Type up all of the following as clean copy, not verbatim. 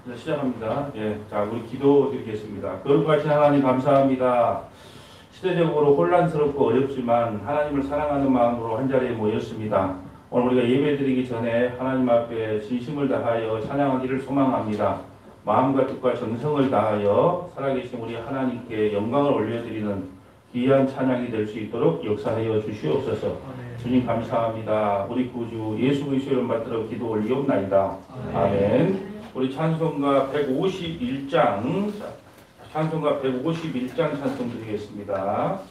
네, 시작합니다. 예, 자, 우리 기도 드리겠습니다. 거룩하신 하나님 감사합니다. 시대적으로 혼란스럽고 어렵지만 하나님을 사랑하는 마음으로 한자리에 모였습니다. 오늘 우리가 예배드리기 전에 하나님 앞에 진심을 다하여 찬양하기를 소망합니다. 마음과 뜻과 정성을 다하여 살아계신 우리 하나님께 영광을 올려드리는 귀한 찬양이 될 수 있도록 역사하여 주시옵소서. 주님 감사합니다. 우리 구주 예수 그리스도의 이름 받들어 기도 올리옵나이다. 아멘. 우리 찬송가 151장 찬송 드리겠습니다.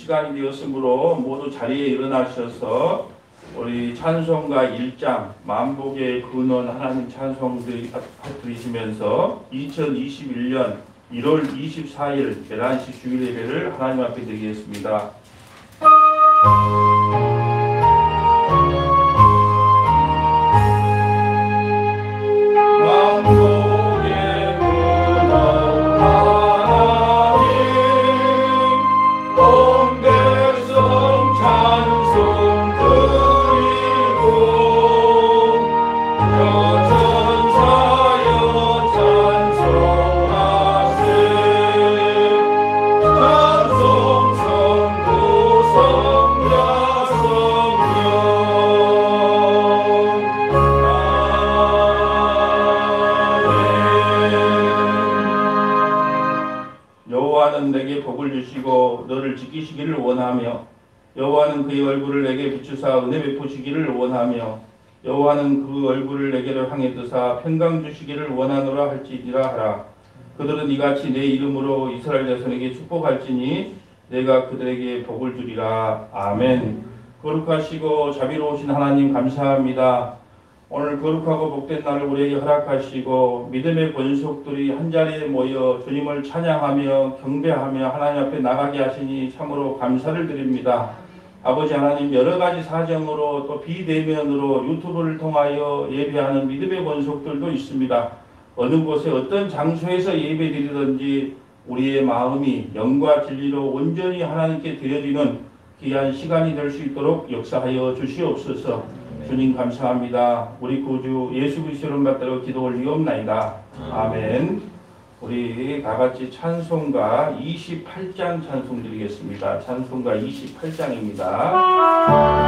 시간이 되었으므로 모두 자리에 일어나셔서 우리 찬송가 1장 만복의 근원 하나님 찬송 드리시면서 2021년 1월 24일 11시 주일 예배를 하나님 앞에 드리겠습니다. 여호와는 내게 복을 주시고 너를 지키시기를 원하며 여호와는 그의 얼굴을 내게 비추사 은혜 베푸시기를 원하며 여호와는 그 얼굴을 내게로 향해 뜨사 평강 주시기를 원하노라 할지니라 하라. 그들은 이같이 내 이름으로 이스라엘 자손에게 축복할지니 내가 그들에게 복을 주리라. 아멘. 거룩하시고 자비로우신 하나님 감사합니다. 오늘 거룩하고 복된 날을 우리에게 허락하시고 믿음의 권속들이 한자리에 모여 주님을 찬양하며 경배하며 하나님 앞에 나가게 하시니 참으로 감사를 드립니다. 아버지 하나님, 여러 가지 사정으로 또 비대면으로 유튜브를 통하여 예배하는 믿음의 권속들도 있습니다. 어느 곳에 어떤 장소에서 예배드리든지 우리의 마음이 영과 진리로 온전히 하나님께 드려지는 귀한 시간이 될 수 있도록 역사하여 주시옵소서. 주님 감사합니다. 우리 구주 예수 그리스도를 받들어 기도 올리옵나이다. 아멘. 우리 다 같이 찬송가 28장 찬송 드리겠습니다. 찬송가 28장입니다.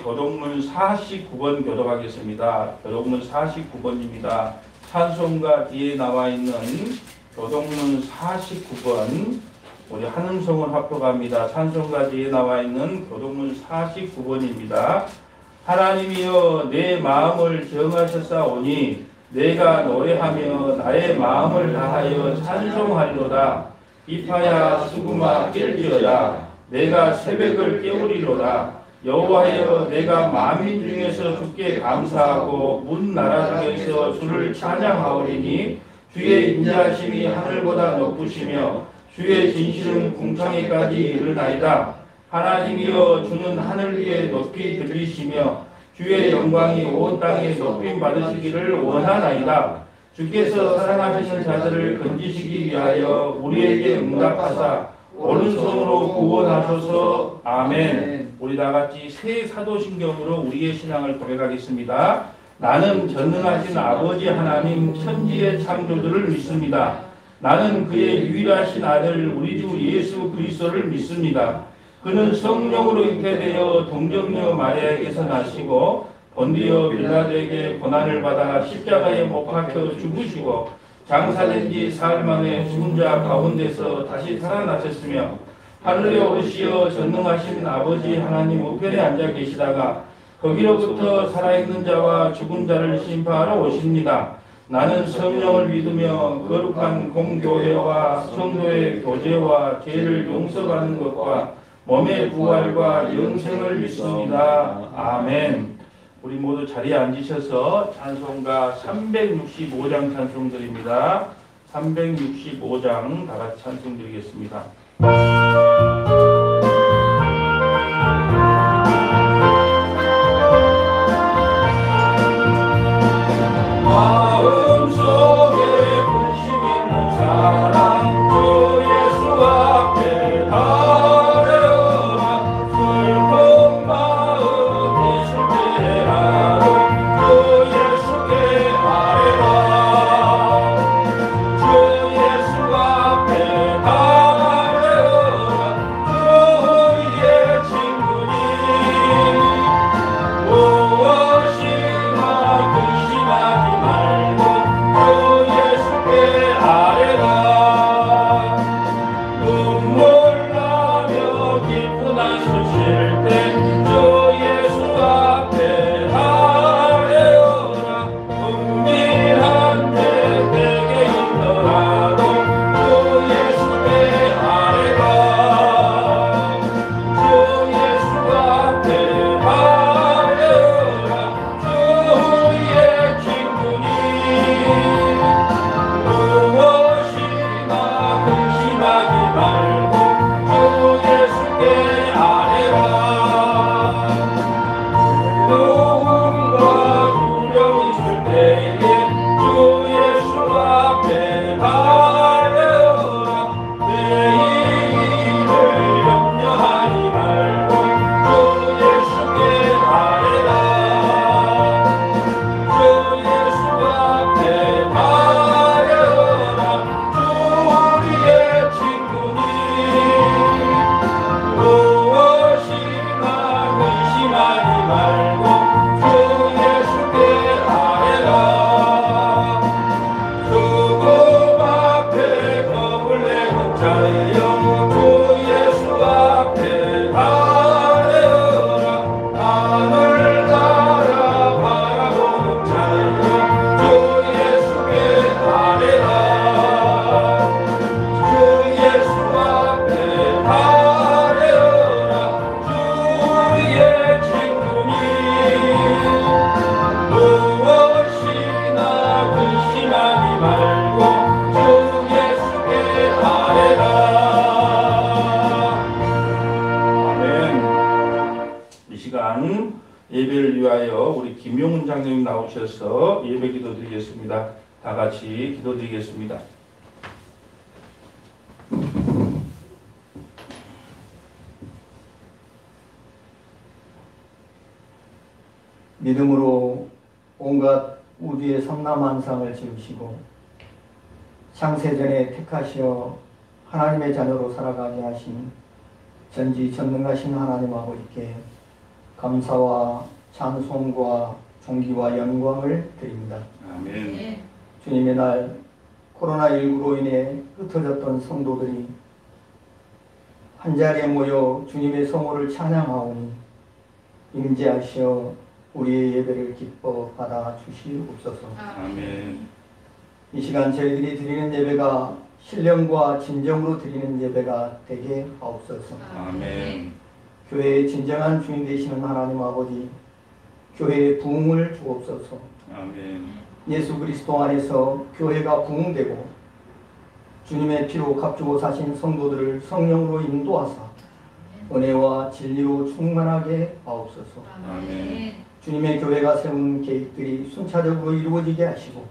교독문 49번 교독하겠습니다. 교독문 49번입니다. 찬송가 뒤에 나와 있는 교독문 49번 우리 한음성을 합독합니다. 찬송가 뒤에 나와 있는 교독문 49번입니다. 하나님이여 내 마음을 정하셨사오니 내가 노래하며 나의 마음을 다하여 찬송하리로다. 이파야 수구마 깰지어다. 내가 새벽을 깨우리로다. 여호와여 내가 만민 중에서 주께 감사하고 문 나라 중에서 주를 찬양하오리니 주의 인자하심이 하늘보다 높으시며 주의 진실은 궁창에까지 이르나이다. 하나님이여 주는 하늘 위에 높이 들리시며 주의 영광이 온 땅에 높임 받으시기를 원하나이다. 주께서 사랑하시는 자들을 건지시기 위하여 우리에게 응답하사 오른손으로 구원하소서. 아멘. 우리 다 같이 새 사도신경으로 우리의 신앙을 고백하겠습니다. 나는 전능하신 아버지 하나님 천지의 창조주를 믿습니다. 나는 그의 유일하신 아들 우리 주 예수 그리스도를 믿습니다. 그는 성령으로 잉태되어 동정녀 마리아에게서 나시고 본디오 빌라도에게 고난을 받아 십자가에 못 박혀 죽으시고 장사된 지 사흘 만에 죽은 자 가운데서 다시 살아나셨으며 하늘에 오르시어 전능하신 아버지 하나님 우편에 앉아 계시다가 거기로부터 살아있는 자와 죽은 자를 심판하러 오십니다. 나는 성령을 믿으며 거룩한 공교회와 성도의 교제와 죄를 용서받는 것과 몸의 부활과 영생을 믿습니다. 아멘. 우리 모두 자리에 앉으셔서 찬송가 365장 찬송드립니다. 365장 다 같이 찬송드리겠습니다. 마음속에 근심 있는 사랑 주 예수 앞에 달려라. 슬픈 마음 있을 때라도 주 예수께 아뢰라. 주 예수 앞에 달려라. 우리의 친구니 무엇이나 근심하지 말고 주 예수께 아뢰라. 눈물 나며 기쁜 한숨 쉴 때 주 예수 앞에 아뢰어라. 은밀한 데 내게 있더라도 주 예수께 아뢰라. 주 예수 앞에 아뢰어라. 주 우리의 친구니 무엇이나 근심하지 말고 주 예수께 아뢰라. 누군가 두려움 있을 때에 주 예수 앞에 아뢰어라. 내일을 염려하지 말고 주 예수께 아뢰라. 주 예수 앞에 아뢰어라. 주 우리의 친구니 무엇이나 근심하지 말고 주 예수께 아뢰라. 죽음 앞에 겁을 내는 자여 주 예수 앞에 아뢰어라. 하늘 나라 바라보는 자여 주 예수께 아뢰라. 주 예수 앞에 아뢰어라. 주 우리의 친구니 무엇이나 근심하지 말고 주 예수께 아뢰라. 아멘. 이 시간 예배를 위하여 우리 김용훈 장로님 나오셔서 예배 기도 드리겠습니다. 다 같이 기도 드리겠습니다. 믿음으로 온갖 우주의 성남만상을 지으시고 창세전에 택하시어 하나님의 자녀로 살아가게 하신 전지전능하신 하나님 아버지께 감사와 찬송과 존귀와 영광을 드립니다. 아멘. 주님의 날 코로나19로 인해 흩어졌던 성도들이 한자리에 모여 주님의 성호를 찬양하오니 임재하시어 우리의 예배를 기뻐 받아 주시옵소서. 아멘. 이 시간 저희들이 드리는 예배가 신령과 진정으로 드리는 예배가 되게 하옵소서. 아멘. 교회의 진정한 주인 되시는 하나님 아버지, 교회의 부흥을 주옵소서. 아멘. 예수 그리스도 안에서 교회가 부흥되고 주님의 피로 값주고 사신 성도들을 성령으로 인도하사 은혜와 진리로 충만하게 하옵소서. 아멘. 주님의 교회가 세운 계획들이 순차적으로 이루어지게 하시고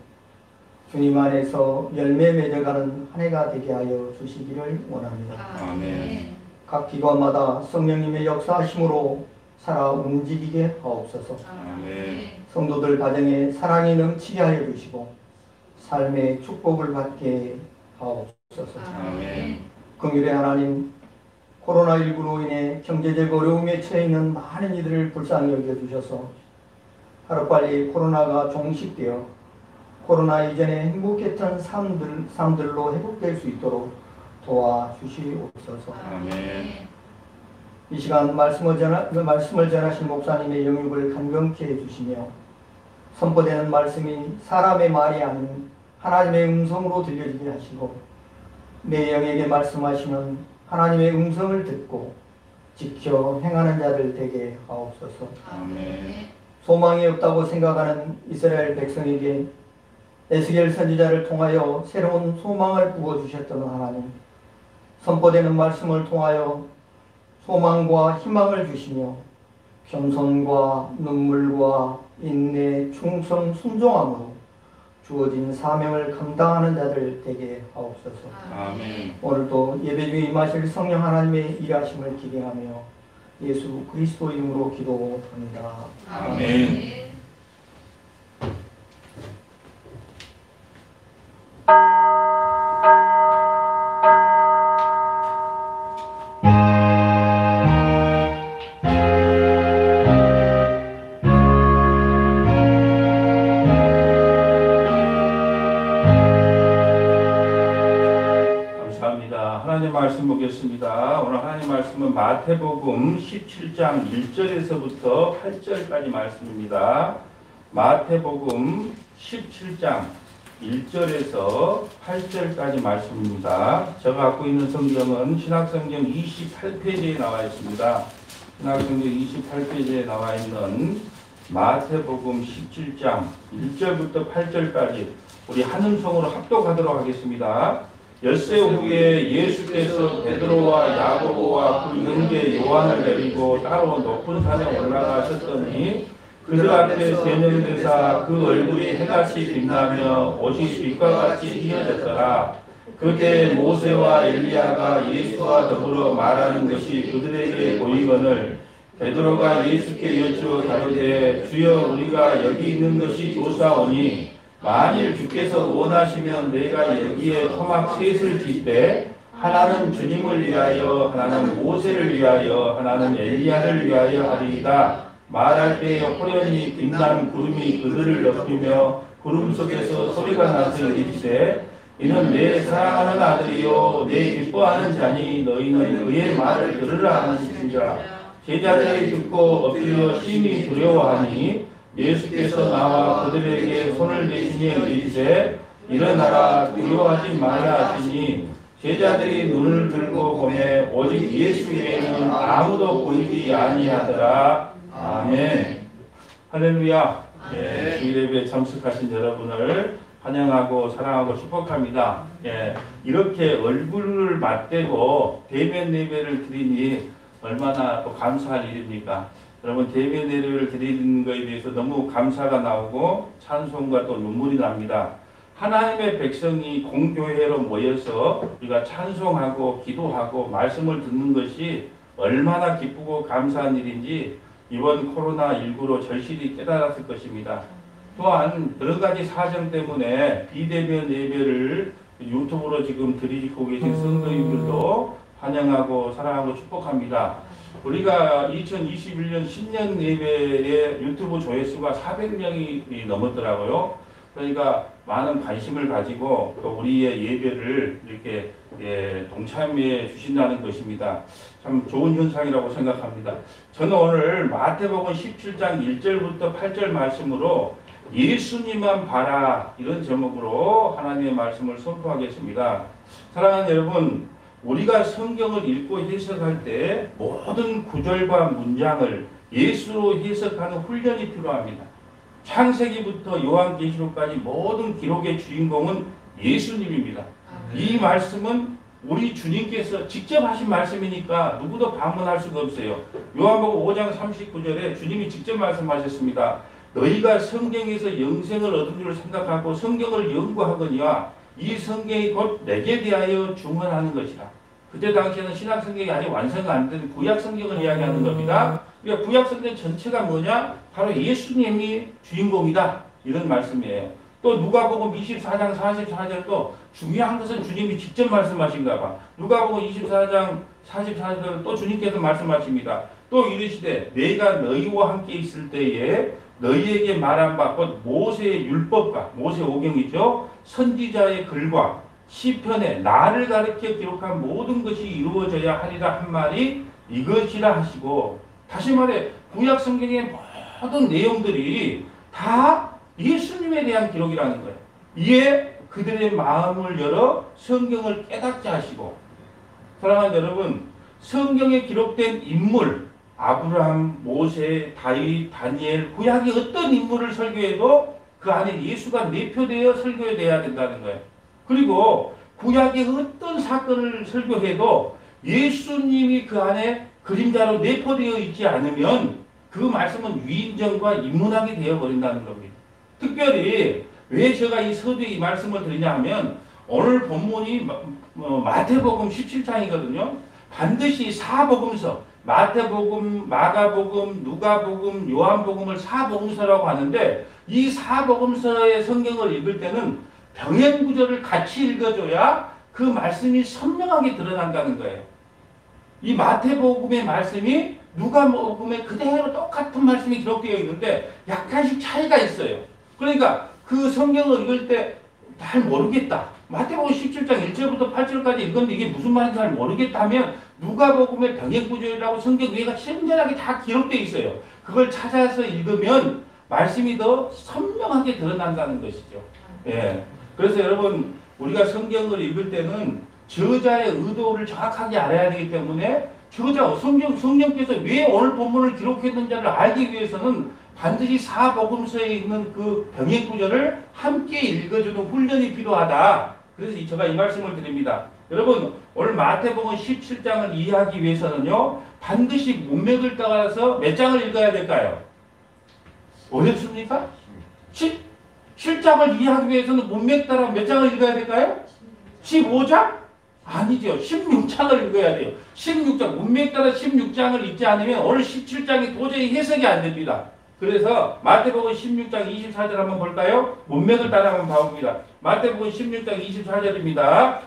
주님 안에서 열매 맺어가는 한 해가 되게 하여 주시기를 원합니다. 아멘. 각 기관마다 성령님의 역사하심으로 살아 움직이게 하옵소서. 아멘. 성도들 가정에 사랑이 넘치게 하여 주시고 삶의 축복을 받게 하옵소서. 아멘. 긍휼의 하나님, 코로나19로 인해 경제적 어려움에 처해 있는 많은 이들을 불쌍히 여겨주셔서 하루빨리 코로나가 종식되어 코로나 이전에 행복했던 삶들로 회복될 수 있도록 도와주시옵소서. 아멘. 이 시간 말씀을 전하신 목사님의 영육을 간경케 해주시며 선포되는 말씀이 사람의 말이 아닌 하나님의 음성으로 들려지게 하시고 내 영에게 말씀하시는 하나님의 음성을 듣고 지켜 행하는 자들 되게 하옵소서. 아멘. 소망이 없다고 생각하는 이스라엘 백성에게 에스겔 선지자를 통하여 새로운 소망을 부어주셨던 하나님, 선포되는 말씀을 통하여 소망과 희망을 주시며 겸손과 눈물과 인내, 충성, 순종함으로 주어진 사명을 감당하는 자들 되게 하옵소서. 아멘. 오늘도 예배 중에 임하실 성령 하나님의 일하심을 기대하며 예수 그리스도 이름으로 기도합니다. 아멘. 감사합니다. 하나님 말씀 보겠습니다. 오늘 하나님 말씀은 마태복음 17장 1절에서부터 8절까지 말씀입니다. 마태복음 17장 1절에서 8절까지 말씀입니다. 제가 갖고 있는 성경은 신약성경 28페이지에 나와 있습니다. 신약성경 28페이지에 나와 있는 마태복음 17장 1절부터 8절까지 우리 한음성으로 합독하도록 하겠습니다. 엿새 후에 예수께서 베드로와 야고보와 그 형제 요한을 데리고 따로 높은 산에 올라가셨더니 그들 앞에 세면되사 그 얼굴이 해같이 빛나며 옷이 빛과 같이 희어졌더라. 그때 모세와 엘리야가 예수와 더불어 말하는 것이 그들에게 보이거늘 베드로가 예수께 여쭈어 가로되 주여 우리가 여기 있는 것이 좋사오니 만일 주께서 원하시면 내가 여기에 토막 셋을 짓되 하나는 주님을 위하여 하나는 모세를 위하여 하나는 엘리야를 위하여 하리이다. 말할 때에 호련히 빛난 구름이 그들을 덮으며 구름 속에서 소리가 나서 이르시되 이는 내 사랑하는 아들이요 내 기뻐하는 자니 너희는 그의 말을 들으라 하시니라. 제자들이 듣고 엎드려 심히 두려워하니 예수께서 나와 그들에게 손을 대시니 이르시되 일어나라 두려워하지 말라 하시니 제자들이 눈을 들고 보매 오직 예수 외에는 아무도 보이지 아니하더라. 아멘. 할렐루야. 예, 주일 예배에 참석하신 여러분을 환영하고 사랑하고 축복합니다. 예, 이렇게 얼굴을 맞대고 대면 예배를 드리니 얼마나 또 감사할 일입니까? 여러분 대면 예배를 드리는 것에 대해서 너무 감사가 나오고 찬송과 또 눈물이 납니다. 하나님의 백성이 공교회로 모여서 우리가 찬송하고 기도하고 말씀을 듣는 것이 얼마나 기쁘고 감사한 일인지 이번 코로나19로 절실히 깨달았을 것입니다. 또한 여러 가지 사정 때문에 비대면 예배를 유튜브로 지금 드리고 계신 성도님들도 환영하고 사랑하고 축복합니다. 우리가 2021년 신년 예배의 유튜브 조회수가 400명이 넘었더라고요. 그러니까 많은 관심을 가지고 또 우리의 예배를 이렇게 동참해 주신다는 것입니다. 참 좋은 현상이라고 생각합니다. 저는 오늘 마태복음 17장 1절부터 8절 말씀으로 예수님만 봐라 이런 제목으로 하나님의 말씀을 선포하겠습니다. 사랑하는 여러분, 우리가 성경을 읽고 해석할 때 모든 구절과 문장을 예수로 해석하는 훈련이 필요합니다. 창세기부터 요한계시록까지 모든 기록의 주인공은 예수님입니다. 이 말씀은 우리 주님께서 직접 하신 말씀이니까 누구도 반문할 수가 없어요. 요한복음 5장 39절에 주님이 직접 말씀하셨습니다. 너희가 성경에서 영생을 얻은 줄 생각하고 성경을 연구하거니와 이 성경이 곧 내게 대하여 중언하는 것이라. 그때 당시에는 신약 성경이 아직 완성이 안 된 구약 성경을 이야기하는 겁니다. 그러니까 구약 성경 전체가 뭐냐? 바로 예수님이 주인공이다. 이런 말씀이에요. 또 누가복음 24장 44절도 중요한 것은 주님이 직접 말씀하신가 봐. 누가복음 24장 44절 또 주님께서 말씀하십니다. 또 이르시되 내가 너희와 함께 있을 때에 너희에게 말한 바 곧 모세의 율법과 모세 오경이죠. 선지자의 글과 시편에 나를 가르쳐 기록한 모든 것이 이루어져야 하리라 한 말이 이것이라 하시고, 다시 말해 구약 성경의 모든 내용들이 다 예수님에 대한 기록이라는 거예요. 이에 그들의 마음을 열어 성경을 깨닫게 하시고, 사랑하는 여러분, 성경에 기록된 인물 아브라함, 모세, 다윗, 다니엘, 구약의 어떤 인물을 설교해도 그 안에 예수가 내표되어 설교돼야 된다는 거예요. 그리고 구약의 어떤 사건을 설교해도 예수님이 그 안에 그림자로 내포되어 있지 않으면 그 말씀은 위인전과 인문학이 되어버린다는 겁니다. 특별히 왜 제가 이 서두에 이 말씀을 드리냐 하면 오늘 본문이 마태복음 17장이거든요. 반드시 사복음서, 마태복음, 마가복음, 누가복음, 요한복음을 사복음서라고 하는데 이 사복음서의 성경을 읽을 때는 병행구절을 같이 읽어줘야 그 말씀이 선명하게 드러난다는 거예요. 이 마태복음의 말씀이 누가복음에 그대로 똑같은 말씀이 기록되어 있는데 약간씩 차이가 있어요. 그러니까 그 성경을 읽을 때 잘 모르겠다. 마태복음 17장 1절부터 8절까지 읽었는데 이게 무슨 말인지 잘 모르겠다 하면 누가복음의 병행구절이라고 성경 위에가 친절하게 다 기록되어 있어요. 그걸 찾아서 읽으면 말씀이 더 선명하게 드러난다는 것이죠. 예. 그래서 여러분 우리가 성경을 읽을 때는 저자의 의도를 정확하게 알아야 되기 때문에 성령께서 왜 오늘 본문을 기록했는지를 알기 위해서는 반드시 사복음서에 있는 그 병행구절을 함께 읽어주는 훈련이 필요하다. 그래서 제가 이 말씀을 드립니다. 여러분 오늘 마태복음 17장을 이해하기 위해서는요 반드시 문맥을 따라서 몇 장을 읽어야 될까요? 어렵습니까? 7장을 이해하기 위해서는 문맥 따라 몇 장을 읽어야 될까요? 15장? 아니죠. 16장을 읽어야 돼요. 16장, 문맥 따라 16장을 읽지 않으면 오늘 17장이 도저히 해석이 안 됩니다. 그래서 마태복음 16장 24절 한번 볼까요? 문맥을 따라 한번 봐봅니다. 마태복음 16장 24절입니다.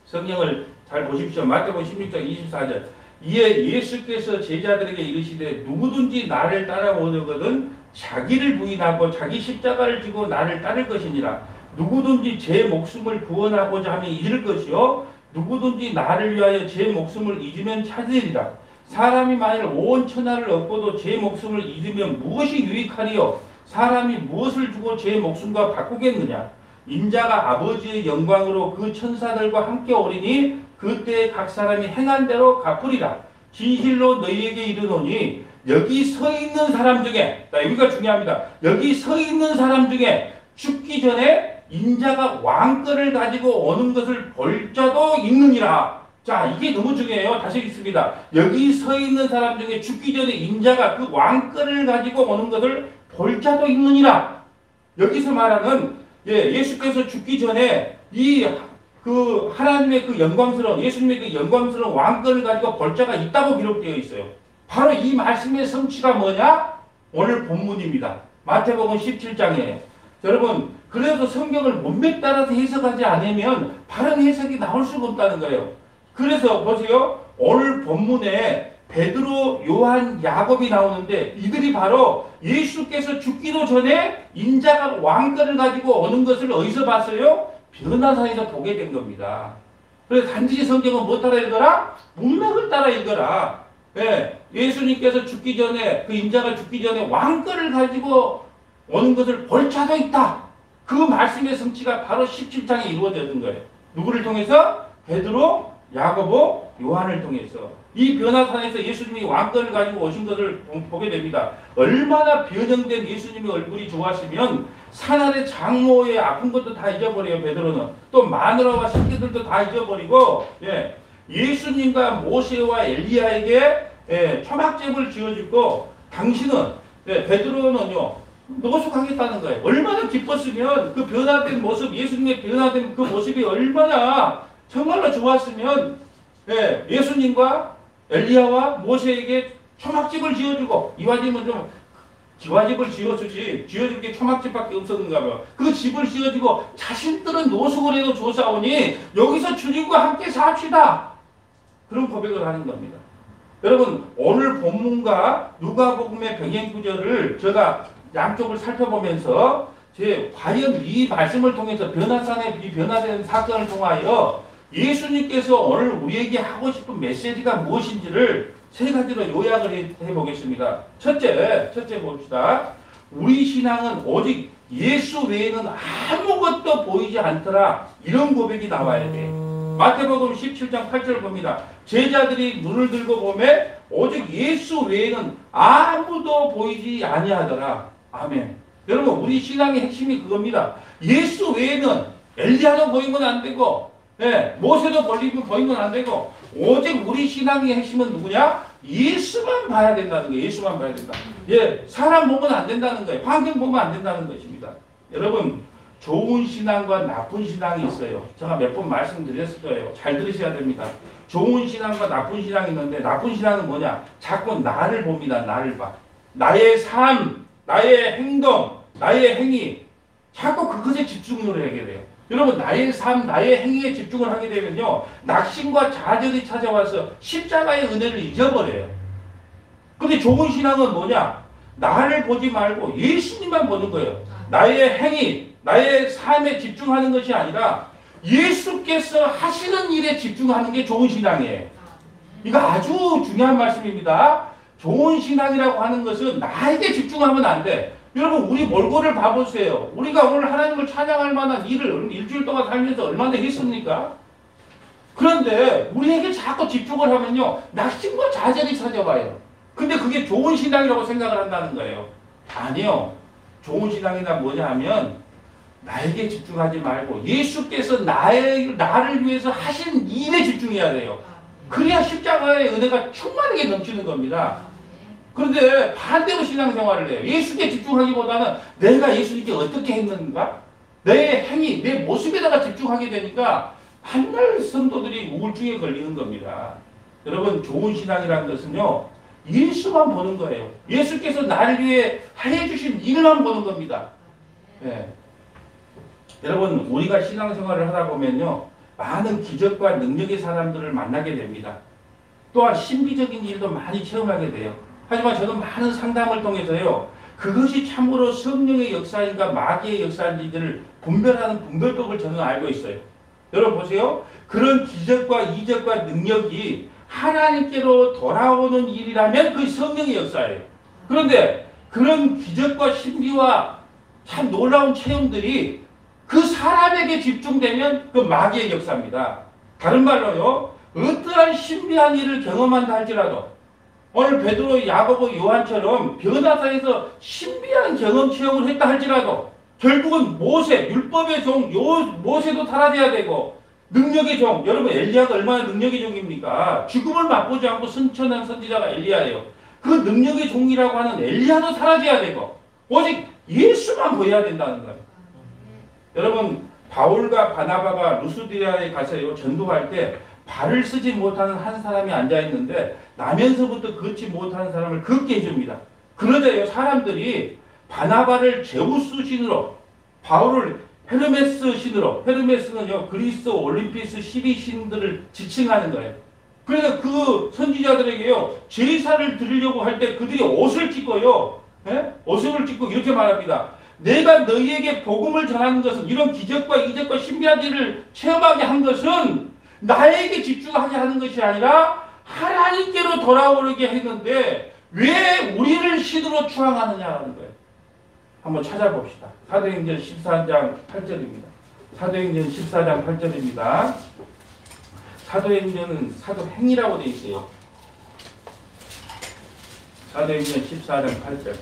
성경을 잘 보십시오. 마태복음 16장 24절. 이에 예수께서 제자들에게 이르시되 누구든지 나를 따라오려거든 자기를 부인하고 자기 십자가를 지고 나를 따를 것이니라. 누구든지 제 목숨을 구원하고자 하면 잃을 것이요 누구든지 나를 위하여 제 목숨을 잊으면 찾으리라. 사람이 만일 온 천하를 얻고도 제 목숨을 잃으면 무엇이 유익하리요? 사람이 무엇을 주고 제 목숨과 바꾸겠느냐? 인자가 아버지의 영광으로 그 천사들과 함께 오리니 그때 각 사람이 행한 대로 갚으리라. 진실로 너희에게 이르노니 여기 서 있는 사람 중에, 여기가 중요합니다. 여기 서 있는 사람 중에 죽기 전에 인자가 왕권을 가지고 오는 것을 볼 자도 있느니라. 자, 이게 너무 중요해요. 다시 읽습니다. 여기 서 있는 사람 중에 죽기 전에 인자가 그 왕권을 가지고 오는 것을 볼 자도 있느니라. 여기서 말하는 예수께서 죽기 전에 그 하나님의 그 영광스러운 예수님의 그 영광스러운 왕권을 가지고 볼 자가 있다고 기록되어 있어요. 바로 이 말씀의 성취가 뭐냐? 오늘 본문입니다. 마태복음 17장이에요. 여러분, 그래도 성경을 문맥 따라서 해석하지 않으면 바른 해석이 나올 수가 없다는 거예요. 그래서 보세요. 오늘 본문에 베드로, 요한, 야곱이 나오는데 이들이 바로 예수께서 죽기도 전에 인자가 왕권을 가지고 오는 것을 어디서 봤어요? 변화사에서 보게 된 겁니다. 그래서 단지 성경은 뭐 따라 읽어라? 문맥을 따라 읽어라. 예수님께서 죽기 전에 그 인자가 죽기 전에 왕권을 가지고 오는 것을 볼 자도 있다. 그 말씀의 성취가 바로 17장에 이루어졌던 거예요. 누구를 통해서? 베드로, 야고보, 요한을 통해서 이 변화산에서 예수님이 왕권을 가지고 오신 것을 보게 됩니다. 얼마나 변형된 예수님의 얼굴이 좋았으면 산 아래 장모의 아픈 것도 다 잊어버려요. 베드로는 또 마누라와 새끼들도 다 잊어버리고 예수님과 모세와 엘리야에게 초막집을 지어주고 당신은 베드로는요 노숙하겠다는 거예요. 얼마나 기뻤으면 그 변화된 모습, 예수님의 변화된 그 모습이 얼마나 정말로 좋았으면 예수님과 엘리야와 모세에게 초막집을 지어주고 이와집은 좀 기와집을 지어주지 지어줄 게 초막집밖에 없었는가 봐요. 그 집을 지어주고 자신들은 노숙을 해도 좋사오니 여기서 주님과 함께 삽시다. 그런 고백을 하는 겁니다. 여러분 오늘 본문과 누가복음의 병행 구절을 제가 양쪽을 살펴보면서 과연 이 말씀을 통해서 변화산의 이 변화된 사건을 통하여 예수님께서 오늘 우리에게 하고 싶은 메시지가 무엇인지를 세 가지로 요약을 해보겠습니다. 첫째 봅시다. 우리 신앙은 오직 예수 외에는 아무것도 보이지 않더라. 이런 고백이 나와야 돼. 마태복음 17장 8절 봅니다. 제자들이 눈을 들고 보매 오직 예수 외에는 아무도 보이지 아니하더라. 아멘. 여러분 우리 신앙의 핵심이 그겁니다. 예수 외에는 엘리야도 보이면 안 되고 모세도 보이면 안 되고 오직 우리 신앙의 핵심은 누구냐? 예수만 봐야 된다는 거예요. 예수만 봐야 된다. 사람 보면 안 된다는 거예요. 환경 보면 안 된다는 것입니다. 여러분 좋은 신앙과 나쁜 신앙이 있어요. 제가 몇 번 말씀드렸을 거예요. 잘 들으셔야 됩니다. 좋은 신앙과 나쁜 신앙이 있는데 나쁜 신앙은 뭐냐? 자꾸 나를 봅니다. 나를 봐. 나의 삶, 나의 행동, 나의 행위 자꾸 그것에 집중을 하게 돼요. 여러분 나의 삶, 나의 행위에 집중을 하게 되면요. 낙심과 좌절이 찾아와서 십자가의 은혜를 잊어버려요. 근데 좋은 신앙은 뭐냐? 나를 보지 말고 예수님만 보는 거예요. 나의 행위, 나의 삶에 집중하는 것이 아니라 예수께서 하시는 일에 집중하는 게 좋은 신앙이에요. 이거 아주 중요한 말씀입니다. 좋은 신앙이라고 하는 것은 나에게 집중하면 안 돼. 여러분 우리 몰골을 봐보세요. 우리가 오늘 하나님을 찬양할 만한 일을 일주일 동안 살면서 얼마나 했습니까? 그런데 우리에게 자꾸 집중을 하면요. 낙심과 좌절이 찾아와요. 근데 그게 좋은 신앙이라고 생각을 한다는 거예요. 아니요. 좋은 신앙이나 뭐냐 하면 나에게 집중하지 말고 예수께서 나를 위해서 하신 일에 집중해야 돼요. 그래야 십자가의 은혜가 충만하게 넘치는 겁니다. 그런데 반대로 신앙생활을 해요. 예수께 집중하기보다는 내가 예수님께 어떻게 했는가? 내 행위, 내 모습에다가 집중하게 되니까 한날 성도들이 우울증에 걸리는 겁니다. 여러분 좋은 신앙이라는 것은요. 예수만 보는 거예요. 예수께서 나를 위해 해주신 일만 보는 겁니다. 여러분 우리가 신앙생활을 하다 보면요. 많은 기적과 능력의 사람들을 만나게 됩니다. 또한 신비적인 일도 많이 체험하게 돼요. 하지만 저는 많은 상담을 통해서요. 그것이 참으로 성령의 역사인가 마귀의 역사인지를 분별하는 분별법을 저는 알고 있어요. 여러분 보세요. 그런 기적과 이적과 능력이 하나님께로 돌아오는 일이라면 그게 성령의 역사예요. 그런데 그런 기적과 신비와 참 놀라운 체험들이 그 사람에게 집중되면 그 마귀의 역사입니다. 다른 말로요. 어떠한 신비한 일을 경험한다 할지라도 오늘 베드로, 야고보, 요한처럼 변화산에서 신비한 경험 체험을 했다 할지라도 결국은 모세, 율법의 종, 모세도 사라져야 되고 능력의 종, 여러분 엘리야가 얼마나 능력의 종입니까? 죽음을 맛보지 않고 승천한 선지자가 엘리야예요. 그 능력의 종이라고 하는 엘리야도 사라져야 되고 오직 예수만 보여야 된다는 거예요. 여러분 바울과 바나바가 루스드리아에 가서요 전도할 때 발을 쓰지 못하는 한 사람이 앉아있는데 나면서부터 걷지 못하는 사람을 걷게 해줍니다. 그러자요 사람들이 바나바를 제우스 신으로 바울을 헤르메스 신으로 헤르메스는요 그리스 올림피스 12신들을 지칭하는 거예요. 그래서 그 선지자들에게요 제사를 드리려고 할 때 그들이 옷을 찢고요 옷을 찢고 이렇게 말합니다. 내가 너희에게 복음을 전하는 것은 이런 기적과 이적과 신비한 일을 체험하게 한 것은 나에게 집중하게 하는 것이 아니라 하나님께로 돌아오게 했는데 왜 우리를 신으로 추앙하느냐는 거예요. 한번 찾아봅시다. 사도행전 14장 8절입니다. 사도행전 14장 8절입니다. 사도행전은 사도행이라고 되어 있어요. 사도행전 14장 8절.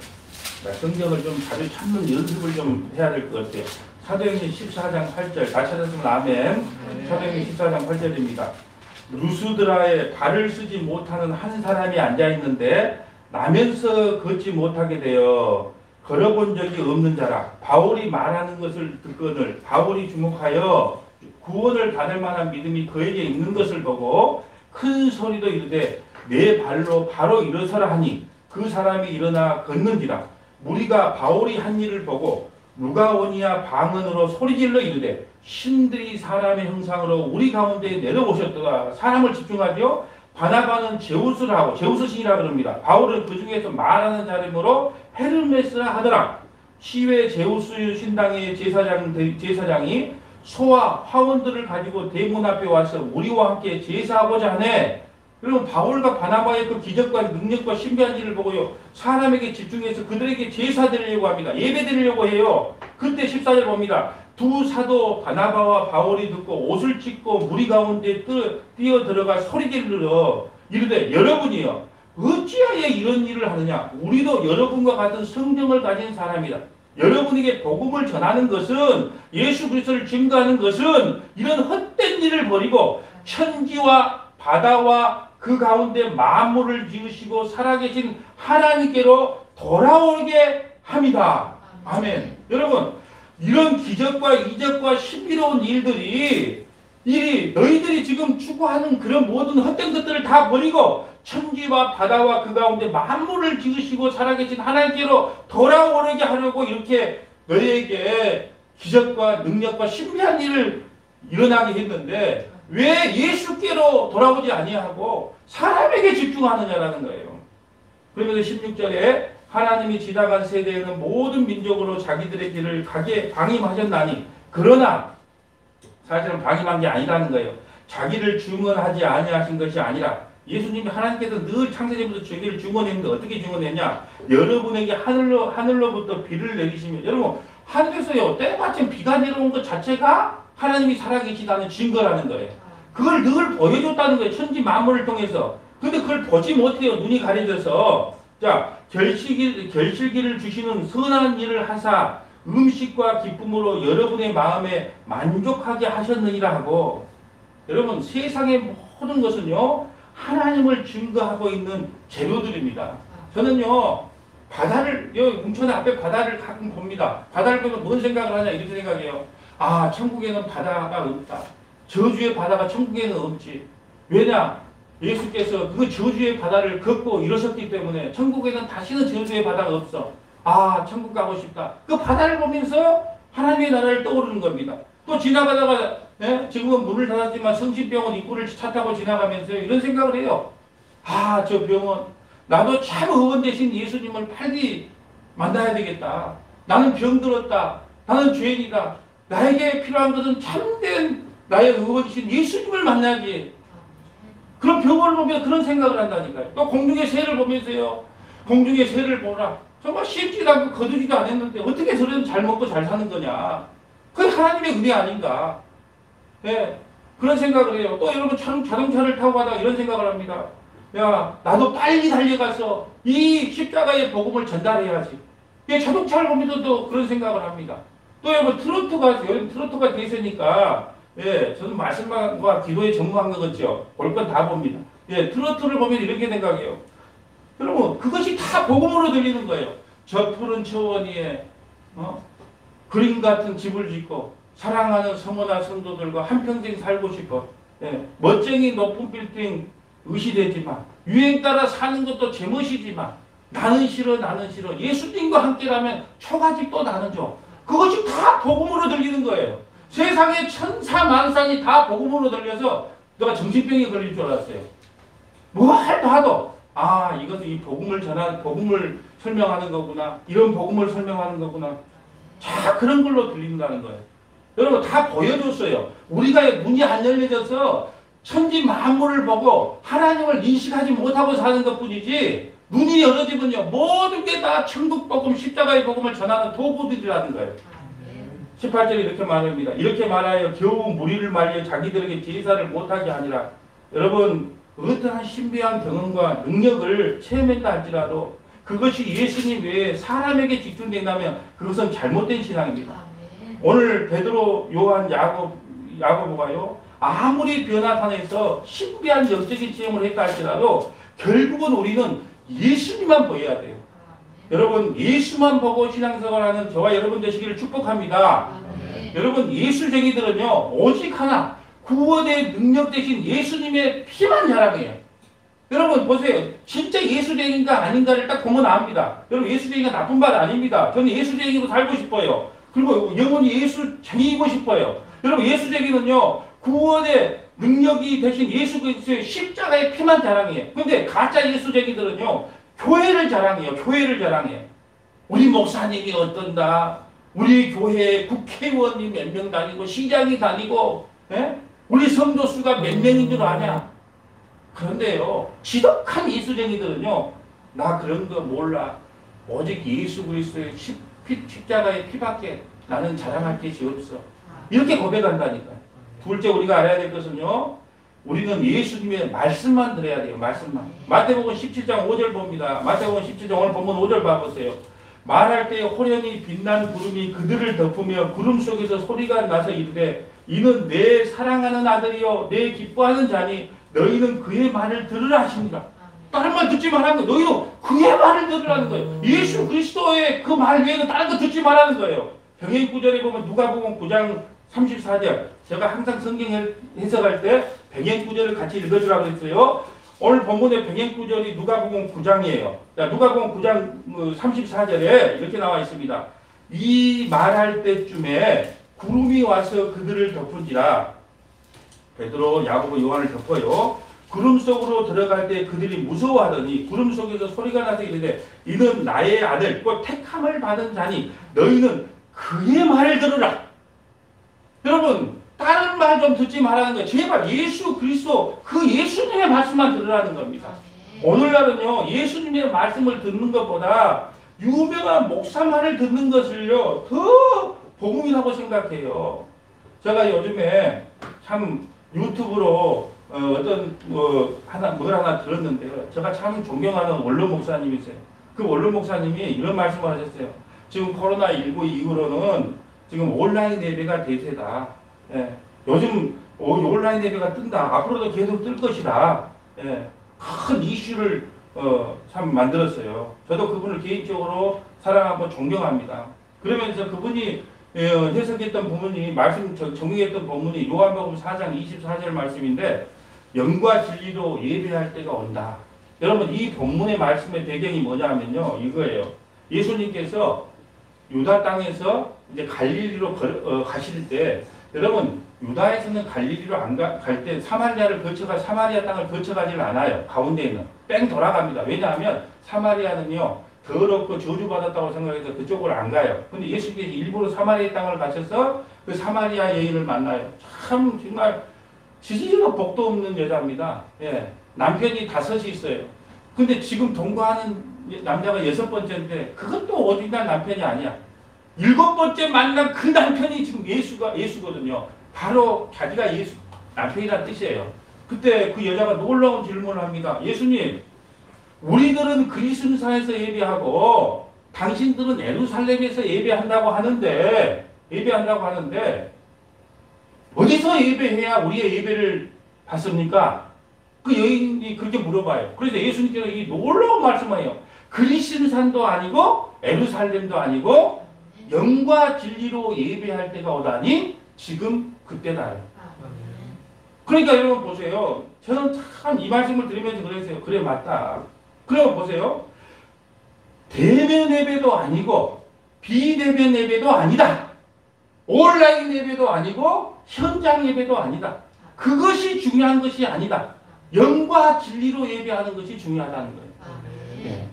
성경을 좀 자주 찾는 연습을 좀 해야 될 것 같아요. 사도행전 14장 8절. 다 찾았으면 아멘. 사도행전 14장 8절입니다. 루스드라에 발을 쓰지 못하는 한 사람이 앉아있는데 나면서 걷지 못하게 되어 걸어본 적이 없는 자라. 바울이 말하는 것을 듣거늘 바울이 주목하여 구원을 받을 만한 믿음이 그에게 있는 것을 보고 큰 소리로 이르되 내 발로 바로 일어서라 하니 그 사람이 일어나 걷는지라. 무리가 바울이 한 일을 보고 루가오니아 방언으로 소리질러 이르되 신들이 사람의 형상으로 우리 가운데 내려오셨더라. 사람을 집중하죠. 바나바는 제우스라고 제우스 신이라 그럽니다. 바울은 그 중에서 말하는 자름으로 헤르메스라 하더라. 시외 제우스 신당의 제사장이 소와 화원들을 가지고 대문 앞에 와서 우리와 함께 제사하고자 하네. 여러분 바울과 바나바의 그 기적과 능력과 신비한 일을 보고요. 사람에게 집중해서 그들에게 제사 드리려고 합니다. 예배 드리려고 해요. 그때 14절 봅니다. 두 사도 바나바와 바울이 듣고 옷을 찢고 무리 가운데 뛰어 들어가 소리 지르러 이르되 여러분이요 어찌하여 이런 일을 하느냐. 우리도 여러분과 같은 성경을 가진 사람이다. 여러분에게 복음을 전하는 것은 예수 그리스도를 증거하는 것은 이런 헛된 일을 버리고 천지와 바다와 그 가운데 만물을 지으시고 살아계신 하나님께로 돌아오게 합니다. 아멘. 여러분 이런 기적과 이적과 신비로운 일들이 너희들이 지금 추구하는 그런 모든 헛된 것들을 다 버리고 천지와 바다와 그 가운데 만물을 지으시고 살아계신 하나님께로 돌아오게 하려고 이렇게 너희에게 기적과 능력과 신비한 일을 일어나게 했는데 왜 예수께로 돌아오지 아니하고 사람에게 집중하느냐라는 거예요. 그러면서 16절에 하나님이 지나간 세대에는 모든 민족으로 자기들의 길을 가게 방임하셨나니 그러나 사실은 방임한 게 아니라는 거예요. 자기를 증언하지 아니하신 것이 아니라 예수님이 하나님께서 늘 창세전부터 자기를 증언했는데 어떻게 증언했냐. 여러분에게 하늘로부터 비를 내리시면 여러분 하늘에서요 때마침 비가 내려온 것 자체가 하나님이 살아계시다는 증거라는 거예요. 그걸 늘 보여줬다는 거예요. 천지 만물을 통해서. 근데 그걸 보지 못해요. 눈이 가려져서. 자, 결실기를 주시는 선한 일을 하사 음식과 기쁨으로 여러분의 마음에 만족하게 하셨느니라 하고. 여러분 세상의 모든 것은요 하나님을 증거하고 있는 재료들입니다. 저는요 바다를 여기 웅천 앞에 바다를 가끔 봅니다. 바다를 보면 뭔 생각을 하냐 이렇게 생각해요. 아 천국에는 바다가 없다. 저주의 바다가 천국에는 없지. 왜냐? 예수께서 그 저주의 바다를 걷고 일어섰기 때문에 천국에는 다시는 저주의 바다가 없어. 아 천국 가고 싶다. 그 바다를 보면서 하나님의 나라를 떠오르는 겁니다. 또 지나가다가 지금은 문을 닫았지만 성심병원 입구를 차 타고 지나가면서 이런 생각을 해요. 아 저 병원 나도 참 의원 대신 예수님을 빨리 만나야 되겠다. 나는 병들었다. 나는 죄인이다. 나에게 필요한 것은 참된 나의 의원이신 예수님을 만나기. 그런 병원을 보면 그런 생각을 한다니까요. 또 공중의 새를 보면서요. 공중의 새를 보라. 정말 씹지도 않고 거두지도 않았는데 어떻게 저런 잘 먹고 잘 사는 거냐. 그게 하나님의 은혜 아닌가. 네, 그런 생각을 해요. 또 여러분 자동차를 타고 가다가 이런 생각을 합니다. 야 나도 빨리 달려가서 이 십자가의 복음을 전달해야지. 예, 자동차를 보면서 또 그런 생각을 합니다. 또 여러분 요즘 트로트가 대세니까 예, 저는 말씀과 기도에 전무한 것 같죠. 볼 건 다 봅니다. 예, 트로트를 보면 이렇게 생각해요. 여러분 그것이 다 복음으로 들리는 거예요. 저 푸른 초원 위에 그림 같은 집을 짓고 사랑하는 성원한 성도들과 한평생 살고 싶어. 예, 멋쟁이 높은 빌딩 의시되지만 유행 따라 사는 것도 제멋이지만 나는 싫어 나는 싫어. 예수님과 함께라면 초가집도 나는 줘. 그것이 다 복음으로 들리는 거예요. 세상의 천사만상이 다 복음으로 들려서 너가 정신병에 걸릴 줄 알았어요. 뭘 봐도 아 이것은 이 복음을 설명하는 거구나. 이런 복음을 설명하는 거구나. 다 그런 걸로 들린다는 거예요. 여러분 다 보여줬어요. 우리가 문이 안 열려져서 천지 만물을 보고 하나님을 인식하지 못하고 사는 것뿐이지 눈이 열어지면요 모든 게 다 천국 복음 십자가의 복음을 전하는 도구들이라는 거예요. 18절에 이렇게 말합니다. 이렇게 말하여 겨우 무리를 말려 자기들에게 제사를 못하게 하니라. 여러분 어떠한 신비한 경험과 능력을 체험했다 할지라도 그것이 예수님 외에 사람에게 집중된다면 그것은 잘못된 신앙입니다. 오늘 베드로, 요한, 야고보가요 아무리 변화산에서 신비한 영적인 체험을 했다 할지라도 결국은 우리는 예수님만 보여야 돼요. 여러분 예수만 보고 신앙생활하는 저와 여러분 되시기를 축복합니다. 여러분 예수쟁이들은요 오직 하나 구원의 능력 대신 예수님의 피만 자랑해요. 여러분 보세요. 진짜 예수쟁이인가 아닌가를 딱 보면 압니다. 여러분 예수쟁이가 나쁜 말 아닙니다. 저는 예수쟁이로 살고 싶어요. 그리고 영원히 예수쟁이고 싶어요. 여러분 예수쟁이는요 구원의 능력이 대신 예수 그리스도의 십자가의 피만 자랑해요. 그런데 가짜 예수쟁이들은요 교회를 자랑해요. 교회를 자랑해요. 우리 목사님이 어떤다. 우리 교회 국회의원이 몇 명 다니고 시장이 다니고 우리 성도 수가 몇 명인 줄 아냐. 그런데요 지독한 예수쟁이들은요 나 그런 거 몰라. 오직 예수 그리스도의 십자가의 피밖에 나는 자랑할 것이 없어. 이렇게 고백한다니까요. 둘째 우리가 알아야 될 것은요 우리는 예수님의 말씀만 들어야 돼요. 말씀만. 마태복음 17장 5절 봅니다. 마태복음 17장 오늘 본문 5절 봐보세요. 말할 때 호련히 빛난 구름이 그들을 덮으며 구름 속에서 소리가 나서 이르되 이는 내 사랑하는 아들이요 내 기뻐하는 자니 너희는 그의 말을 들으라 하십니다. 다른 말 듣지 말라는 거예요. 너희는 그의 말을 들으라는 거예요. 예수 그리스도의 그 말 외에는 다른 거 듣지 말라는 거예요. 병행 구절에 보면 누가복음 9장 34절 제가 항상 성경 해석할 때 병행 구절을 같이 읽어주라고 했어요. 오늘 본문의 병행 구절이 누가복음 9장이에요. 누가복음 9장 34절에 이렇게 나와 있습니다. 이 말할 때쯤에 구름이 와서 그들을 덮은지라. 베드로, 야고보, 요한을 덮어요. 구름 속으로 들어갈 때 그들이 무서워하더니 구름 속에서 소리가 나서 이르되 이는 나의 아들 곧 택함을 받은 자니 너희는 그의 말을 들으라. 여러분 다른 말 좀 듣지 말라는 거예요. 제발 예수 그리스도 그 예수님의 말씀만 들으라는 겁니다. 오늘날은요 예수님의 말씀을 듣는 것보다 유명한 목사 말을 듣는 것을요 더 복음이라고 생각해요. 제가 요즘에 참 유튜브로 어떤 뭘 하나 들었는데요. 제가 참 존경하는 원로 목사님이세요. 그 원로 목사님이 이런 말씀을 하셨어요. 지금 코로나19 이후로는 지금 온라인 예배가 대세다. 예. 요즘 온라인 예배가 뜬다. 앞으로도 계속 뜰 것이다. 예. 큰 이슈를 참 만들었어요. 저도 그분을 개인적으로 사랑하고 존경합니다. 그러면서 그분이 해석했던 부분이 정리했던 본문이 요한복음 4장 24절 말씀인데 영과 진리로 예배할 때가 온다. 여러분 이 본문의 말씀의 배경이 뭐냐면요 이거예요. 예수님께서 유다 땅에서 이제 갈릴리로 가실 때 여러분 유다에서는 갈릴리로 안 갈 때 사마리아를 거쳐가 사마리아 땅을 거쳐가지를 않아요. 가운데 있는 뺑 돌아갑니다. 왜냐하면 사마리아는요 더럽고 저주받았다고 생각해서 그쪽으로 안 가요. 근데 예수님께서 일부러 사마리아 땅을 가셔서 그 사마리아 여인을 만나요. 참 정말 지지리가 복도 없는 여자입니다. 예. 남편이 5이 있어요. 근데 지금 동거하는 남자가 6번째인데 그것도 오리지널 남편이 아니야. 7번째 만난 그 남편이 지금 예수거든요. 바로 자기가 예수 남편이라는 뜻이에요. 그때 그 여자가 놀라운 질문을 합니다. 예수님, 우리들은 그리스도산에서 예배하고 당신들은 예루살렘에서 예배한다고 하는데 어디서 예배해야 우리의 예배를 받습니까? 그 여인이 그렇게 물어봐요. 그래서 예수님께서 이 놀라운 말씀을 해요. 그리스도산도 아니고 예루살렘도 아니고 영과 진리로 예배할 때가 오다니 지금 그때다. 그러니까 여러분 보세요. 저는 참 이 말씀을 들으면서 그랬어요. 그래 맞다. 그러면 보세요. 대면 예배도 아니고 비대면 예배도 아니다. 온라인 예배도 아니고 현장 예배도 아니다. 그것이 중요한 것이 아니다. 영과 진리로 예배하는 것이 중요하다는 거예요. 네.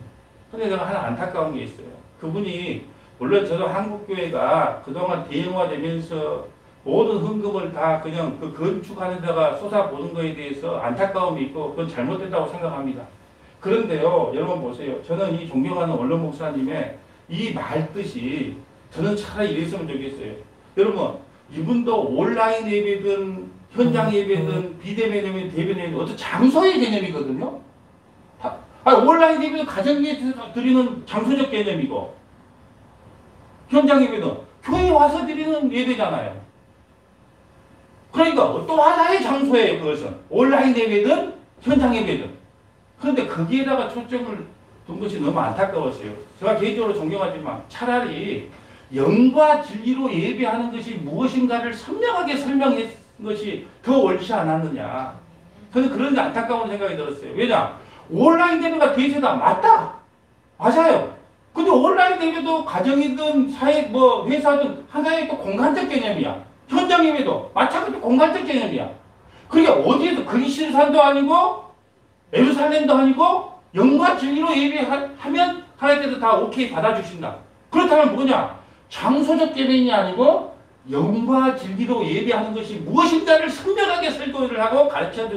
근데 제가 하나 안타까운 게 있어요. 그분이 물론 저도 한국교회가 그동안 대형화되면서 모든 헌금을 다 그냥 그 건축하는 데가 쏟아보는 거에 대해서 안타까움이 있고 그건 잘못됐다고 생각합니다. 그런데요, 여러분 보세요. 저는 이 존경하는 원로 목사님의 이 말뜻이 저는 차라리 이랬으면 좋겠어요. 여러분, 이분도 온라인 예배든 현장 예배든 비대면 예배, 대면 예배, 어떤 장소의 개념이거든요. 온라인 예배도 가정 예배에서 드리는 장소적 개념이고, 현장 예배는 교회 와서 드리는 예배잖아요. 그러니까 또 하나의 장소예요, 그것은. 온라인 예배든 현장 예배든. 그런데 거기에다가 초점을 둔 것이 너무 안타까웠어요. 제가 개인적으로 존경하지만 차라리 영과 진리로 예배하는 것이 무엇인가를 선명하게 설명한 것이 더 옳지 않았느냐. 저는 그런 안타까운 생각이 들었어요. 왜냐? 온라인 예배가 대세다. 맞다. 맞아요. 근데 온라인 예배도 가정이든 사회, 회사든 하나의 또 공간적 개념이야. 현장 예배도 마찬가지로 공간적 개념이야. 그러니까 어디에서 그리스도산도 아니고 예루살렘도 아니고 영과 진리로 예배하면 하나님께서 다 오케이 받아주신다. 그렇다면 뭐냐? 장소적 개념이 아니고 영과 진리로 예배하는 것이 무엇인가를 선명하게 설교를 하고 가르쳐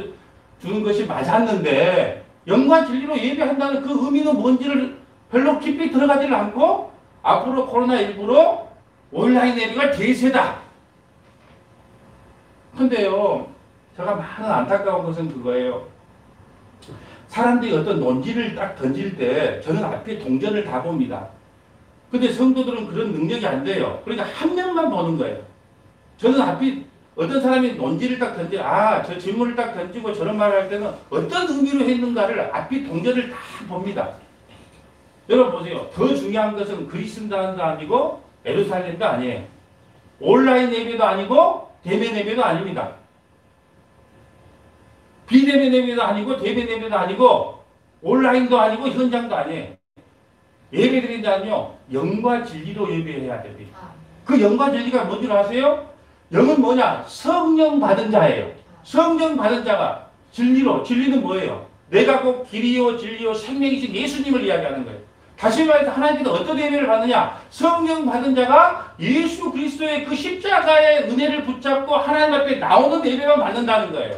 주는 것이 맞았는데, 영과 진리로 예배한다는 그 의미는 뭔지를 별로 깊이 들어가지를 않고 앞으로 코로나19로 온라인 예배가 대세다. 근데요, 제가 많은 안타까운 것은 그거예요. 사람들이 어떤 논지를 딱 던질 때 저는 앞에 동전을 다 봅니다. 근데 성도들은 그런 능력이 안 돼요. 그러니까 한 명만 보는 거예요. 저는 앞에 어떤 사람이 논지를 딱 저 질문을 딱 던지고 저런 말을 할 때는 어떤 의미로 했는가를 앞에 동전을 다 봅니다. 여러분 보세요. 더 중요한 것은 그리스도산도 아니고 예루살렘도 아니에요. 온라인 예배도 아니고 대면 예배도 아닙니다. 비대면 예배도 아니고 대면 예배도 아니고 온라인도 아니고 현장도 아니에요. 예배드린다면요, 영과 진리로 예배해야 됩니다. 그 영과 진리가 뭔지 아세요? 영은 뭐냐? 성령 받은 자예요. 성령 받은 자가 진리로, 진리는 뭐예요? 내가 꼭 길이요 진리요 생명이신 예수님을 이야기하는 거예요. 다시 말해서 하나님께서 어떤 예배를 받느냐? 성령 받은 자가 예수 그리스도의 그 십자가의 은혜를 붙잡고 하나님 앞에 나오는 예배만 받는다는 거예요.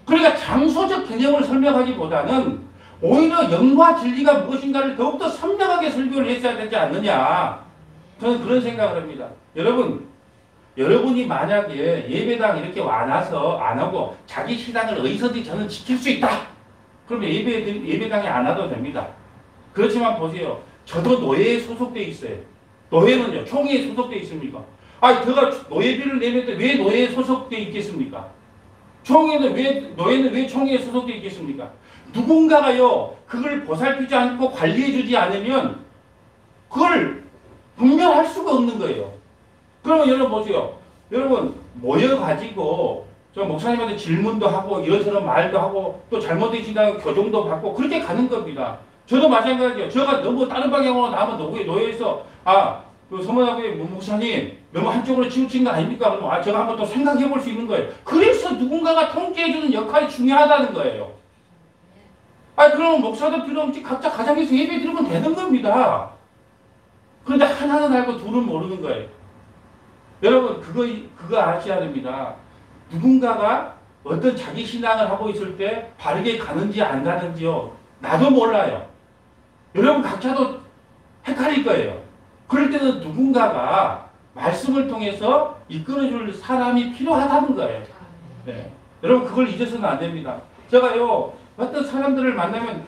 그러니까 장소적 개념을 설명하기보다는 오히려 영과 진리가 무엇인가를 더욱더 선명하게 설교를 했어야 되지 않느냐. 저는 그런 생각을 합니다. 여러분이 만약에 예배당 이렇게 와놔서 안 하고 자기 신앙을 어디서든지 저는 지킬 수 있다. 그러면 예배당에 안 와도 됩니다. 그렇지만 보세요. 저도 노예에 소속돼 있어요. 노예는요, 총회에 소속돼 있습니까? 제가 노예비를 내는데 왜 노예에 소속돼 있겠습니까? 노예는 왜 총회에 소속돼 있겠습니까? 누군가가요, 그걸 보살피지 않고 관리해주지 않으면 그걸 분별할 수가 없는 거예요. 그러면 여러분 보세요. 여러분 모여가지고 저 목사님한테 질문도 하고 이런저런 말도 하고 또 잘못되신다고 교정도 받고 그렇게 가는 겁니다. 저도 마찬가지예요. 제가 너무 다른 방향으로 나면 노예에서 그 서문학교의 목사님 너무 한쪽으로 치우친 거 아닙니까? 그러면 제가 한번 또 생각해 볼 수 있는 거예요. 그래서 누군가가 통제해주는 역할이 중요하다는 거예요. 그러면 목사도 필요 없이 각자 가정에서 예배 드리면 되는 겁니다. 그런데 하나는 알고 둘은 모르는 거예요. 여러분 그거 아셔야 됩니다. 누군가가 어떤 자기 신앙을 하고 있을 때 바르게 가는지 안 가는지요, 나도 몰라요. 여러분 각자도 헷갈릴 거예요. 그럴 때는 누군가가 말씀을 통해서 이끌어줄 사람이 필요하다는 거예요. 네. 여러분 그걸 잊어서는 안 됩니다. 제가요, 어떤 사람들을 만나면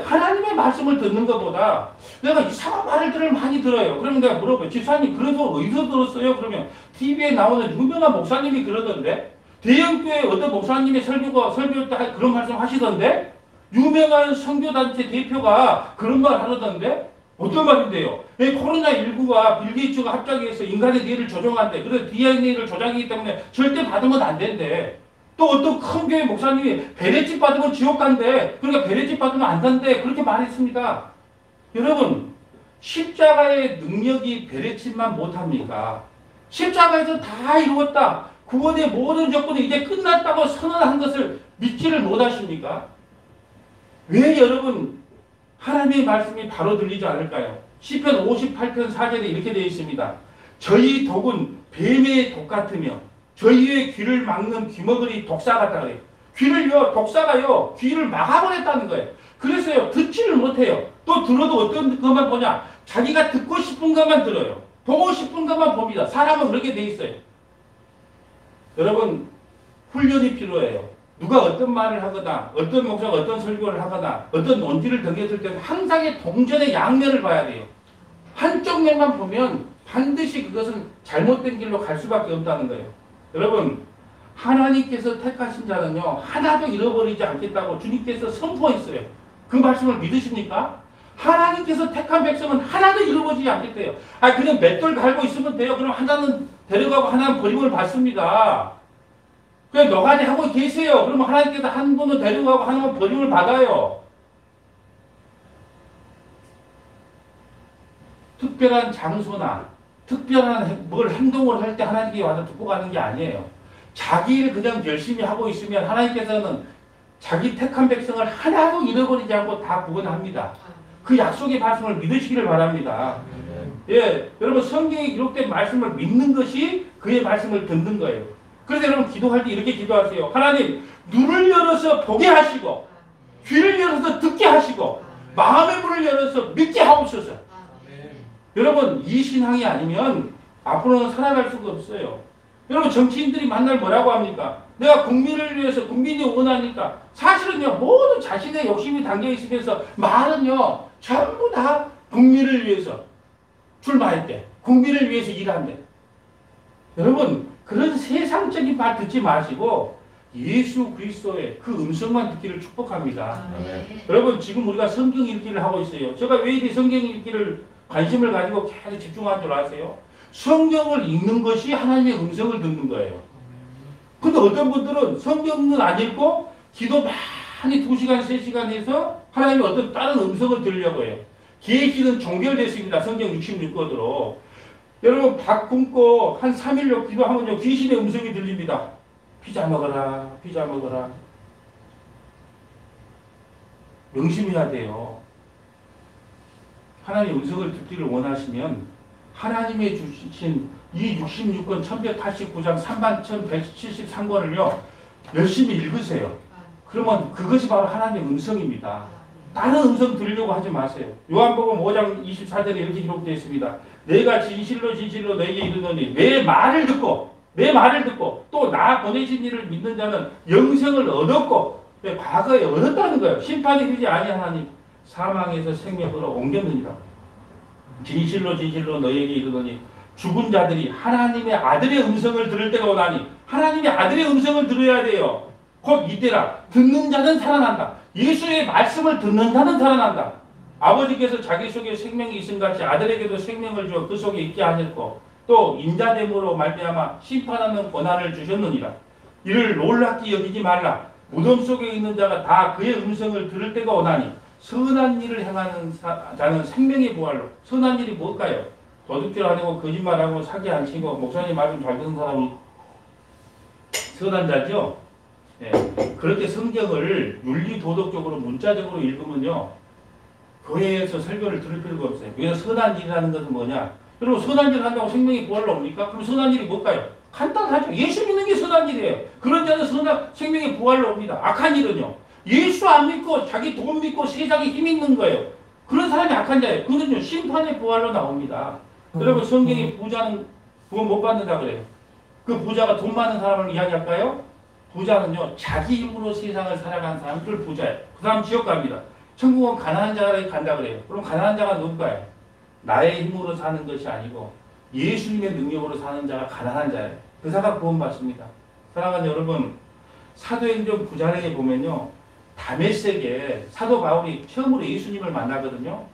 하나님의 말씀을 듣는 것보다 내가 이상한 말을 많이 들어요. 그러면 내가 물어봐요. 집사님 그래도 어디서 들었어요? 그러면 TV에 나오는 유명한 목사님이 그러던데, 대형교회 어떤 목사님의 설교 때 그런 말씀 하시던데, 유명한 선교단체 대표가 그런 말 하던데, 어떤 말인데요? 코로나19가 빌 게이츠가 합작해서 인간의 뇌를 조종한대. 그래서 DNA를 조작하기 때문에 절대 받으면 안 된대. 또 어떤 큰 교회 목사님이 베레집 받으면 지옥 간대. 그러니까 베레집 받으면 안 된대. 그렇게 말했습니다. 여러분, 십자가의 능력이 베레집만 못합니까? 십자가에서 다 이루었다. 구원의 모든 조건이 이제 끝났다고 선언한 것을 믿지를 못하십니까? 왜 여러분 하나님의 말씀이 바로 들리지 않을까요? 시편 58편 4절에 이렇게 되어 있습니다. 저희 독은 뱀의 독 같으며 저희의 귀를 막는 귀머거리 독사 같다 그래요. 독사가요, 귀를 막아버렸다는 거예요. 그래서요, 듣지를 못해요. 또 들어도 어떤 것만 보냐? 자기가 듣고 싶은 것만 들어요. 보고 싶은 것만 봅니다. 사람은 그렇게 돼 있어요. 여러분, 훈련이 필요해요. 누가 어떤 말을 하거나 어떤 목사가 어떤 설교를 하거나 어떤 논지를 던졌을 때는 항상 동전의 양면을 봐야 돼요. 한쪽 면만 보면 반드시 그것은 잘못된 길로 갈 수밖에 없다는 거예요. 여러분, 하나님께서 택하신 자는요 하나도 잃어버리지 않겠다고 주님께서 선포했어요. 그 말씀을 믿으십니까? 하나님께서 택한 백성은 하나도 잃어버리지 않겠대요. 그냥 맷돌 갈고 있으면 돼요. 그럼 하나는 데려가고 하나는 버림을 받습니다. 그냥 너가지 하고 계세요. 그러면 하나님께서 한 분은 데려가고 하나는 버림을 받아요. 특별한 장소나 특별한 뭘 행동을 할 때 하나님께 와서 듣고 가는 게 아니에요. 자기 일 그냥 열심히 하고 있으면 하나님께서는 자기 택한 백성을 하나도 잃어버리지 않고 다 구원합니다. 그 약속의 말씀을 믿으시기를 바랍니다. 예, 여러분 성경에 기록된 말씀을 믿는 것이 그의 말씀을 듣는 거예요. 그래서 여러분 기도할 때 이렇게 기도하세요. 하나님, 눈을 열어서 보게 하시고 귀를 열어서 듣게 하시고 마음의 문을 열어서 믿게 하옵소서. 여러분 이 신앙이 아니면 앞으로는 살아갈 수가 없어요. 여러분 정치인들이 만날 뭐라고 합니까? 내가 국민을 위해서 국민이 원하니까 사실은요 모두 자신의 욕심이 담겨 있으면서 말은요 전부 다 국민을 위해서 출마했대. 국민을 위해서 일한대. 여러분 그런 세상적인 말 듣지 마시고 예수 그리스도의 그 음성만 듣기를 축복합니다. 여러분 지금 우리가 성경 읽기를 하고 있어요. 제가 왜 이렇게 성경 읽기를 관심을 가지고 계속 집중한 줄 아세요? 성경을 읽는 것이 하나님의 음성을 듣는 거예요. 근데 어떤 분들은 성경은 안 읽고 기도 많이 2시간, 3시간 해서 하나님의 어떤 다른 음성을 들으려고 해요. 계시는 종결됐습니다. 성경 66권으로. 여러분 밥 굶고 한 3일로 기도하면요 귀신의 음성이 들립니다. 피자 먹어라, 피자 먹어라. 명심해야 돼요. 하나님의 음성을 듣기를 원하시면 하나님의 주신 이 66권 1189장 31,173권을요 열심히 읽으세요. 그러면 그것이 바로 하나님의 음성입니다. 다른 음성 들으려고 하지 마세요. 요한복음 5장 24절에 이렇게 기록되어 있습니다. 내가 진실로 진실로 너에게 이르노니 내 말을 듣고 또 나 보내신 이를 믿는 자는 영생을 얻었고 과거에 얻었다는 거예요. 심판이 되지 아니하나니 사망에서 생명으로 옮겼느니라. 진실로 진실로 너에게 이르노니 죽은 자들이 하나님의 아들의 음성을 들을 때가 오나니 하나님의 아들의 음성을 들어야 돼요. 곧 이때라. 듣는 자는 살아난다. 예수의 말씀을 듣는 자는 살아난다. 아버지께서 자기 속에 생명이 있음 같이 아들에게도 생명을 주어 그 속에 있게 하셨고 또 인자됨으로 말미암아 심판하는 권한을 주셨느니라. 이를 놀랍게 여기지 말라. 무덤 속에 있는 자가 다 그의 음성을 들을 때가 오나니 선한 일을 행하는 자는 생명의 부활로. 선한 일이 뭘까요? 도둑질 안 하고 거짓말하고 사기 안 치고 목사님 말씀 잘 듣는 사람이 선한 자죠. 예. 그렇게 성경을 윤리도덕적으로 문자적으로 읽으면요 교회에서 설교를 들을 필요가 없어요. 그래서 선한 일이라는 것은 뭐냐? 여러분 선한 일을 한다고 생명이 부활로 옵니까? 그럼 선한 일이 뭘까요? 간단하죠. 예수 믿는 게 선한 일이에요. 그런 자는 생명이 부활로 옵니다. 악한 일은요 예수 안 믿고 자기 돈 믿고 세상에 힘 있는 거예요. 그런 사람이 악한 자예요. 그는요 심판의 부활로 나옵니다. 여러분 성경에 부자는 구원 못 받는다 그래요. 그 부자가 돈 많은 사람을 이야기할까요? 부자는요 자기 힘으로 세상을 살아가는 사람들 부자예요. 그 사람 지옥 갑니다. 천국은 가난한 자가 간다 그래요. 그럼 가난한 자가 누굴까요? 나의 힘으로 사는 것이 아니고 예수님의 능력으로 사는 자가 가난한 자예요. 그 사람 구원받습니다. 사랑하는 여러분, 사도행전 9장에 보면요 다메섹에 사도 바울이 처음으로 예수님을 만나거든요.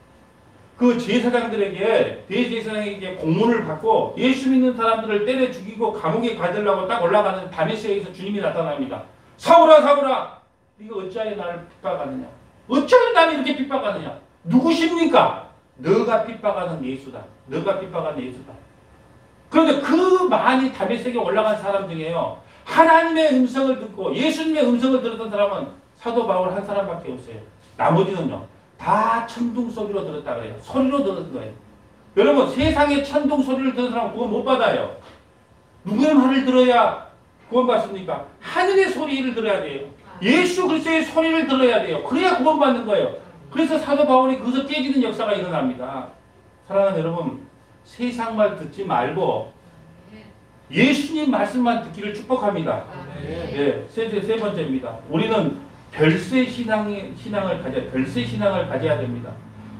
그 제사장들에게 대제사장에게 공문을 받고 예수 믿는 사람들을 때려 죽이고 감옥에 가두려고 딱 올라가는 다메섹에서 주님이 나타납니다. 사울아 사울아 네가 어찌하여 나를 핍박하느냐. 어찌하여 나를 이렇게 핍박하느냐. 누구십니까? 너가 핍박하는 예수다. 너가 핍박하는 예수다. 그런데 그 많이 다메섹에 올라간 사람 중에요 하나님의 음성을 듣고 예수님의 음성을 들었던 사람은 사도 바울 한 사람밖에 없어요. 나머지는요 다 천둥 소리로 들었다 그래요. 소리로 들었던 거예요. 여러분 세상에 천둥 소리를 듣는 사람은 구원 못 받아요. 누구의 말을 들어야 구원 받습니까? 하늘의 소리를 들어야 돼요. 예수 그리스도의 소리를 들어야 돼요. 그래야 구원 받는 거예요. 그래서 사도 바울이 거기서 깨지는 역사가 일어납니다. 사랑하는 여러분 세상 말 듣지 말고 예수님 말씀만 듣기를 축복합니다. 예, 세 번째입니다. 우리는 별세 신앙을 가져야 됩니다.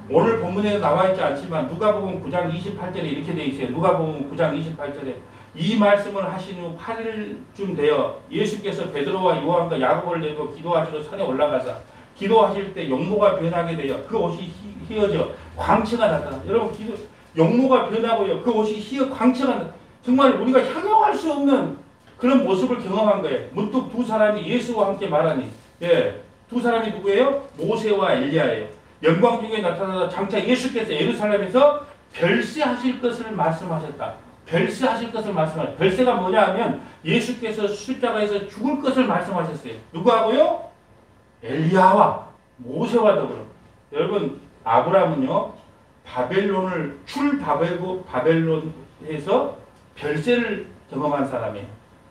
오늘 본문에 나와 있지 않지만 누가복음 9장 28절에 이렇게 되어 있어요. 누가복음 9장 28절에 이 말씀을 하신 후 8일쯤 되어 예수께서 베드로와 요한과 야고보를 내고 기도하시러 산에 올라가사 기도하실 때 용모가 변하게 되어 그 옷이 휘어져 광채가 나타나. 여러분 용모가 변하고요. 그 옷이 휘어 광채가 나. 정말 우리가 향용할 수 없는 그런 모습을 경험한 거예요. 문득 두 사람이 예수와 함께 말하니, 예, 두 사람이 누구예요? 모세와 엘리야예요. 영광 중에 나타나서 장차 예수께서 예루살렘에서 별세하실 것을 말씀하셨다. 별세하실 것을 말씀하셨다. 별세가 뭐냐 하면 예수께서 십자가에서 죽을 것을 말씀하셨어요. 누구하고요? 엘리야와 모세와 더불어. 여러분, 아브라함은요, 바벨론에서 별세를 경험한 사람이에요.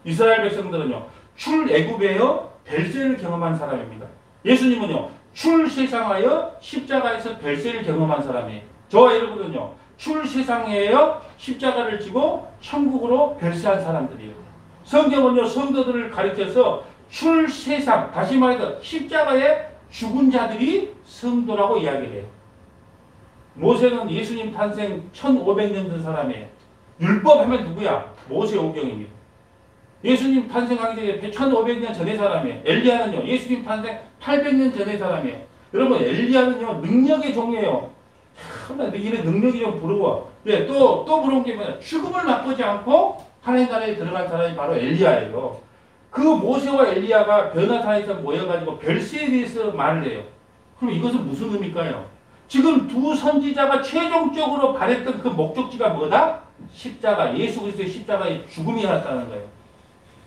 이스라엘 백성들은요, 출애굽에요 별세를 경험한 사람입니다. 예수님은요, 출세상하여 십자가에서 별세를 경험한 사람이에요. 저와 여러분은요, 출세상에요 십자가를 지고 천국으로 별세한 사람들이에요. 성경은요, 성도들을 가리켜서 출세상, 다시 말해서 십자가에 죽은 자들이 성도라고 이야기를 해요. 모세는 예수님 탄생 1500년 전 사람이에요. 율법 하면 누구야? 모세오경입니다. 예수님 탄생하기 전에 1500년 전의 사람이에요. 엘리야는요, 예수님 탄생 800년 전의 사람이에요. 여러분, 엘리야는요, 능력의 종이에요. 참, 이런 능력이 좀 부러워. 네, 또 부러운 게 뭐냐? 죽음을 맛보지 않고 하나님 나라에 들어간 사람이 바로 엘리야예요. 그 모세와 엘리야가 변화산에서 모여가지고 별세에 대해서 말을 해요. 그럼 이것은 무슨 의미일까요? 지금 두 선지자가 최종적으로 바랬던 그 목적지가 뭐다? 십자가, 예수 그리스도의 십자가의 죽음이었다는 거예요.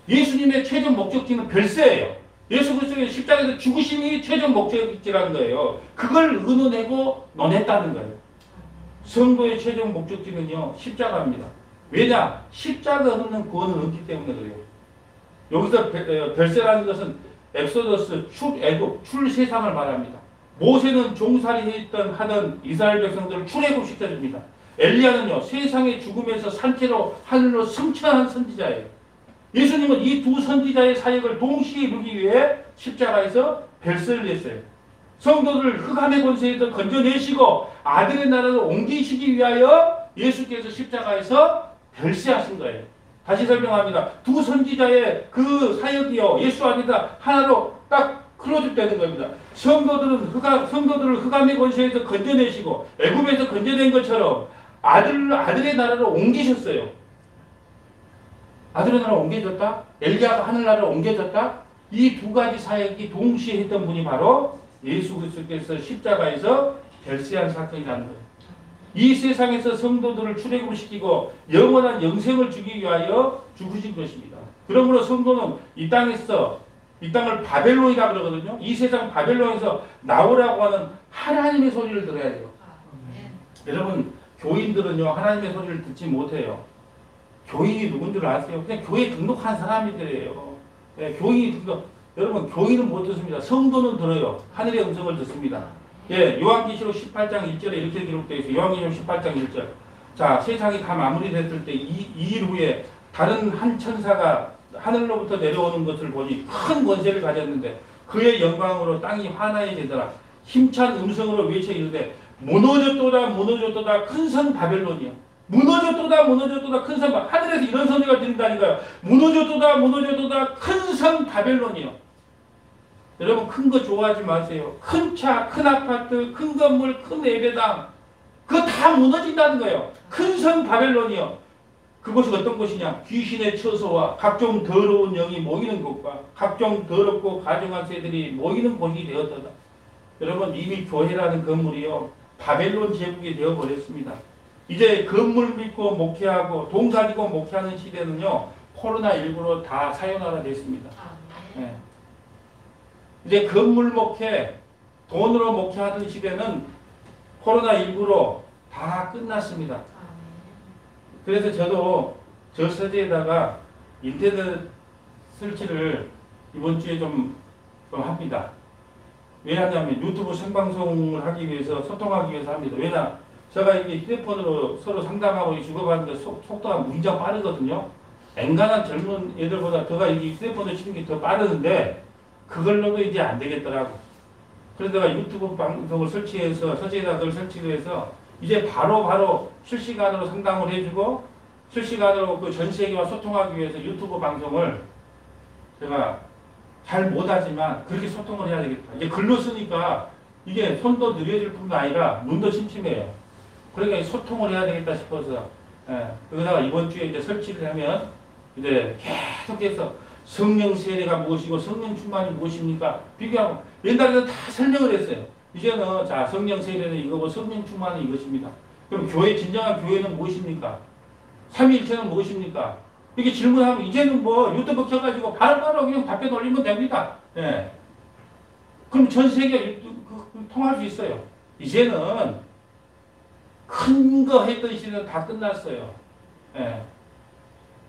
예수님의 최종 목적지는 별세예요. 예수 그리스도의 십자가에서 죽으심이 최종 목적지라는 거예요. 그걸 의논하고 논했다는 거예요. 성도의 최종 목적지는요, 십자가입니다. 왜냐? 십자가 없는 구원은 없기 때문에 그래요. 여기서 별세라는 것은 엑소더스, 출애굽, 출세상을 말합니다. 모세는 종살이 하던 이스라엘 백성들을 출애굽시켜줍니다. 엘리야는요, 세상의 죽음에서 산채로 하늘로 승천한 선지자예요. 예수님은 이 두 선지자의 사역을 동시에 이루기 위해 십자가에서 별세를 냈어요. 성도들을 흑암의 권세에서 건져내시고 아들의 나라를 옮기시기 위하여 예수께서 십자가에서 별세하신 거예요. 다시 설명합니다. 두 선지자의 그 사역이요, 예수 안에다 하나로 딱 클로즈되는 겁니다. 성도들을 흑암의 권세에서 건져내시고 애굽에서 건져낸 것처럼 아들의 나라로 옮기셨어요. 아들의 나라로 옮겨졌다? 엘리야가 하늘나라로 옮겨졌다? 이 두 가지 사역이 동시에 했던 분이 바로 예수 그리스도께서 십자가에서 별세한 사건이라는 거예요. 이 세상에서 성도들을 출애굽시키고 영원한 영생을 주기 위하여 죽으신 것입니다. 그러므로 성도는 이 땅을 바벨론이라 그러거든요. 이 세상 바벨론에서 나오라고 하는 하나님의 소리를 들어야 돼요. 여러분, 교인들은요, 하나님의 소리를 듣지 못해요. 교인이 누군 줄 아세요? 그냥 교회에 등록한 사람들이에요. 예, 여러분, 교인은 못 듣습니다. 성도는 들어요. 하늘의 음성을 듣습니다. 예, 요한계시록 18장 1절에 이렇게 기록되어 있어요. 요한계시록 18장 1절. 자, 세상이 다 마무리됐을 때 이 일 후에 다른 한 천사가 하늘로부터 내려오는 것을 보니 큰 권세를 가졌는데 그의 영광으로 땅이 환하여지더라. 힘찬 음성으로 외쳐 이르되 무너졌도다 무너졌도다 큰 성 바벨론이야. 무너졌도다 큰 성. 하늘에서 이런 소리가 들린다니까요. 무너졌도다 무너졌도다 큰 성 바벨론이요. 여러분, 큰 거 좋아하지 마세요. 큰 차, 큰 아파트, 큰 건물, 큰 예배당, 그거 다 무너진다는 거예요. 큰 성 바벨론이요. 그곳이 어떤 곳이냐? 귀신의 처소와 각종 더러운 영이 모이는 곳과 각종 더럽고 가증한 새들이 모이는 곳이 되었다. 여러분, 이미 교회라는 건물이요, 바벨론 제국이 되어버렸습니다. 이제 건물 믿고 목회하고 돈 가지고 목회하는 시대는요, 코로나19로 다 사요나라 됐습니다. 네. 이제 건물 목회, 돈으로 목회하던 시대는 코로나19로 다 끝났습니다. 그래서 저도 저 서재에다가 인터넷 설치를 이번 주에 좀 합니다. 왜냐하면 유튜브 생방송을 하기 위해서, 소통하기 위해서 합니다. 왜냐, 제가 이게 휴대폰으로 서로 상담하고 주고받는데 속도가 무지장 빠르거든요. 엔간한 젊은 애들보다 더가 이 휴대폰을 치는 게 더 빠르는데 그걸로도 이제 안 되겠더라고. 그래서 내가 유튜브 방송을 설치해서 서재에다 그걸 설치해서 이제 바로 실시간으로 상담을 해주고 실시간으로 그 전 세계와 소통하기 위해서 유튜브 방송을 제가 잘 못하지만 그렇게 소통을 해야 되겠다. 이제 글로 쓰니까 이게 손도 느려질 뿐만 아니라 눈도 침침해요. 그러니까 소통을 해야 되겠다 싶어서 여기다가 이번 주에 이제 설치를 하면 이제 계속해서 성령 세례가 무엇이고 성령 충만이 무엇입니까? 비교하고 옛날에는 다 설명을 했어요. 이제는 자 성령 세례는 이거고 성령 충만은 이것입니다. 그럼 교회 진정한 교회는 무엇입니까? 삼위일체는 무엇입니까? 이렇게 질문하면 이제는 뭐 유튜브 켜가지고 바로바로 그냥 답변 올리면 됩니다. 예. 그럼 전 세계 통할 수 있어요. 이제는 큰 거 했던 시대는 다 끝났어요. 예.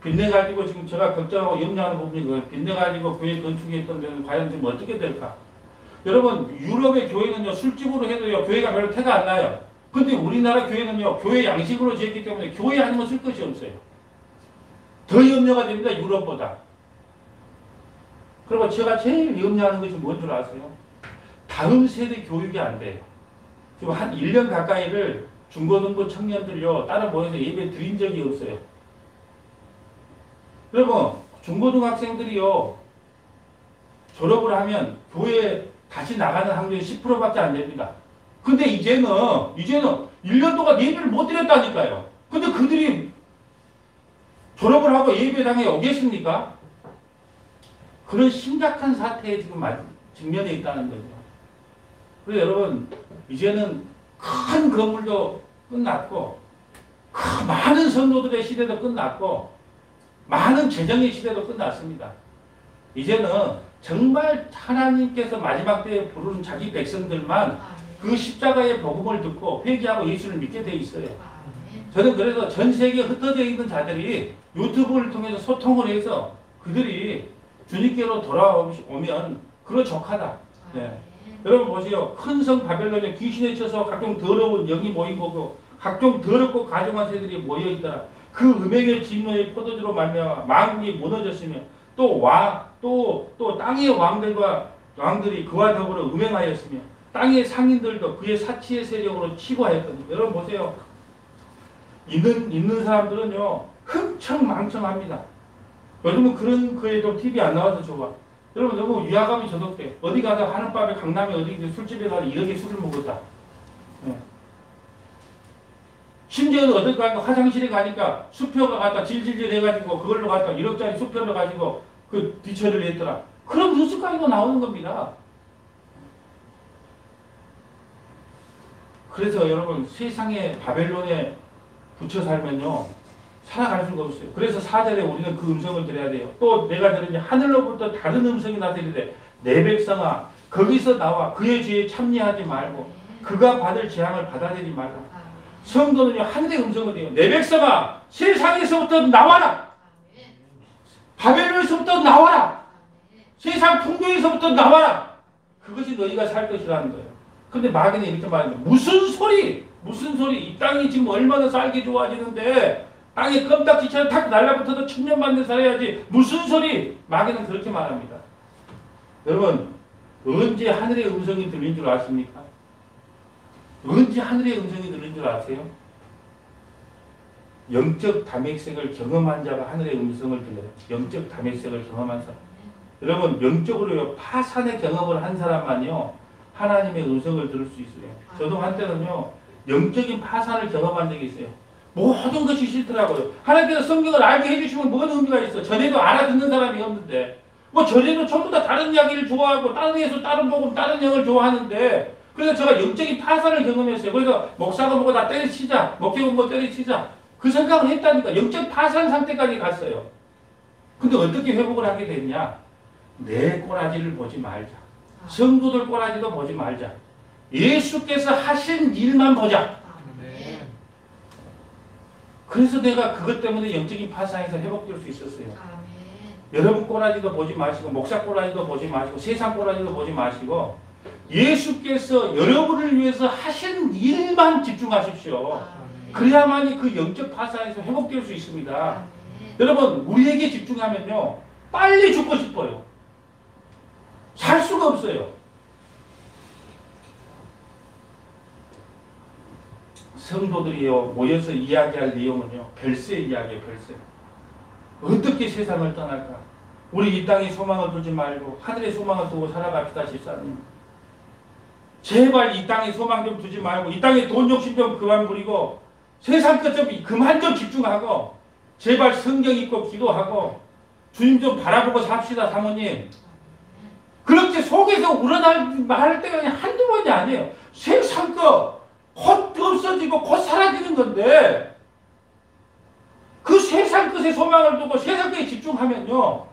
빚내가지고 지금 제가 걱정하고 염려하는 부분이 그거예요. 빚내가지고 교회 건축했던 데는 과연 지금 어떻게 될까? 여러분 유럽의 교회는요 술집으로 해도요 교회가 별로 태가 안 나요. 근데 우리나라 교회는요 교회 양식으로 지었기 때문에 교회 아니면 쓸 것이 없어요. 더 염려가 됩니다. 유럽보다. 그리고 제가 제일 염려하는 것이 뭔 줄 아세요? 다음 세대 교육이 안 돼요. 지금 한 1년 가까이를 중고등부 청년들요 따로 모여서 예배 드린 적이 없어요. 여러분 중고등학생들이요 졸업을 하면 교회 다시 나가는 확률이 10%밖에 안 됩니다. 근데 이제는 1년 동안 예배를 못 드렸다니까요. 근데 그들이 졸업을 하고 예배당에 오겠습니까? 그런 심각한 사태에 지금 직면해 있다는 거죠. 그래서 여러분 이제는 큰 건물도 끝났고 많은 성도들의 시대도 끝났고 많은 재정의 시대도 끝났습니다. 이제는 정말 하나님께서 마지막 때에 부르는 자기 백성들만 그 십자가의 복음을 듣고 회개하고 예수를 믿게 돼 있어요. 저는 그래서 전 세계에 흩어져 있는 자들이 유튜브를 통해서 소통을 해서 그들이 주님께로 돌아오면 그런 족하다. 네. 여러분 보세요. 큰 성 바벨론에 귀신에 쳐서 각종 더러운 영이 모이고 각종 더럽고 가증한 새들이 모여있더라. 그 음행의 진노의 포도주로 말미암아 만국이 무너졌으며 또 땅의 왕들이 그와 더불어 음행하였으며 땅의 상인들도 그의 사치의 세력으로 치고하였거든요. 여러분 보세요. 있는 사람들은요 흥청망청합니다. 요즘은 그런 거에도 TV 안 나와서 좋아. 여러분 너무 위화감이 저독돼. 어디 가서 하룻밤에 강남에 어디 술집에 가서 이렇게 술을 먹었다. 네. 심지어는 어딜 가니까 화장실에 가니까 수표가 갖다 질질질 해가지고 그걸로 갖다 1억짜리 수표를 가지고 그 뒤처리를 했더라. 그런 뉴스까지도 나오는 겁니다. 그래서 여러분 세상에 바벨론에 붙여 살면요 살아갈 수가 없어요. 그래서 4절에 우리는 그 음성을 들어야 돼요. 또 내가 들으니 하늘로부터 다른 음성이 나서리되 내 백성아 거기서 나와 그의 죄에 참여하지 말고 그가 받을 재앙을 받아들이지 말라. 성도는요 하늘의 음성을 해요. 내 백성아 세상에서부터 나와라. 바벨론에서부터 나와라. 세상 풍경에서부터 나와라. 그것이 너희가 살 것이라는 거예요. 근데 마귀는 이렇게 말합니다. 무슨 소리? 이 땅이 지금 얼마나 살기 좋아지는데 땅에 껌딱지처럼 탁 날라붙어도 천년만년 살아야지. 무슨 소리? 마귀는 그렇게 말합니다. 여러분 언제 하늘의 음성이 들린 줄 아십니까? 언제 하늘의 음성이 들린 줄 아세요? 영적 담액색을 경험한 자가 하늘의 음성을 들려요. 영적 담액색을 경험한 사람. 여러분 영적으로요 파산의 경험을 한 사람만요 하나님의 음성을 들을 수 있어요. 저도 한때는요 영적인 파산을 경험한 적이 있어요. 모든 것이 싫더라고요. 하나님께서 성경을 알게 해주시면 뭔 의미가 있어. 전에도 알아듣는 사람이 없는데 뭐 전에도 전부 다 다른 이야기를 좋아하고 다른 예수, 다른 복음, 다른 영을 좋아하는데 그래서 제가 영적인 파산을 경험했어요. 그래서 목사가 뭐고 다 때려치자, 목회가 뭐 때려치자 그 생각을 했다니까. 영적 파산 상태까지 갔어요. 근데 어떻게 회복을 하게 됐냐? 내 꼬라지를 보지 말자. 성도들 꼬라지도 보지 말자. 예수께서 하신 일만 보자. 그래서 내가 그것 때문에 영적인 파산에서 회복될 수 있었어요. 여러분 꼬라지도 보지 마시고 목사 꼬라지도 보지 마시고 세상 꼬라지도 보지 마시고 예수께서 여러분을 위해서 하신 일만 집중하십시오. 그래야만이 그 영적 파산에서 회복될 수 있습니다. 여러분 우리에게 집중하면요 빨리 죽고 싶어요. 살 수가 없어요. 성도들이요 모여서 이야기할 내용은요 별세 이야기예요. 별세. 어떻게 세상을 떠날까? 우리 이 땅에 소망을 두지 말고 하늘에 소망을 두고 살아갑시다 집사님. 제발 이 땅에 소망 좀 두지 말고 이 땅에 돈 욕심 좀 그만 부리고 세상 것 좀 그만 좀 집중하고 제발 성경 읽고 기도하고 주님 좀 바라보고 삽시다 사모님. 그렇게 속에서 우러날 말할 때가 그냥 한두 번이 아니에요. 세상 거 곧 없어지고 곧 사라지는 건데 그 세상 것에 소망을 두고 세상 것에 집중하면요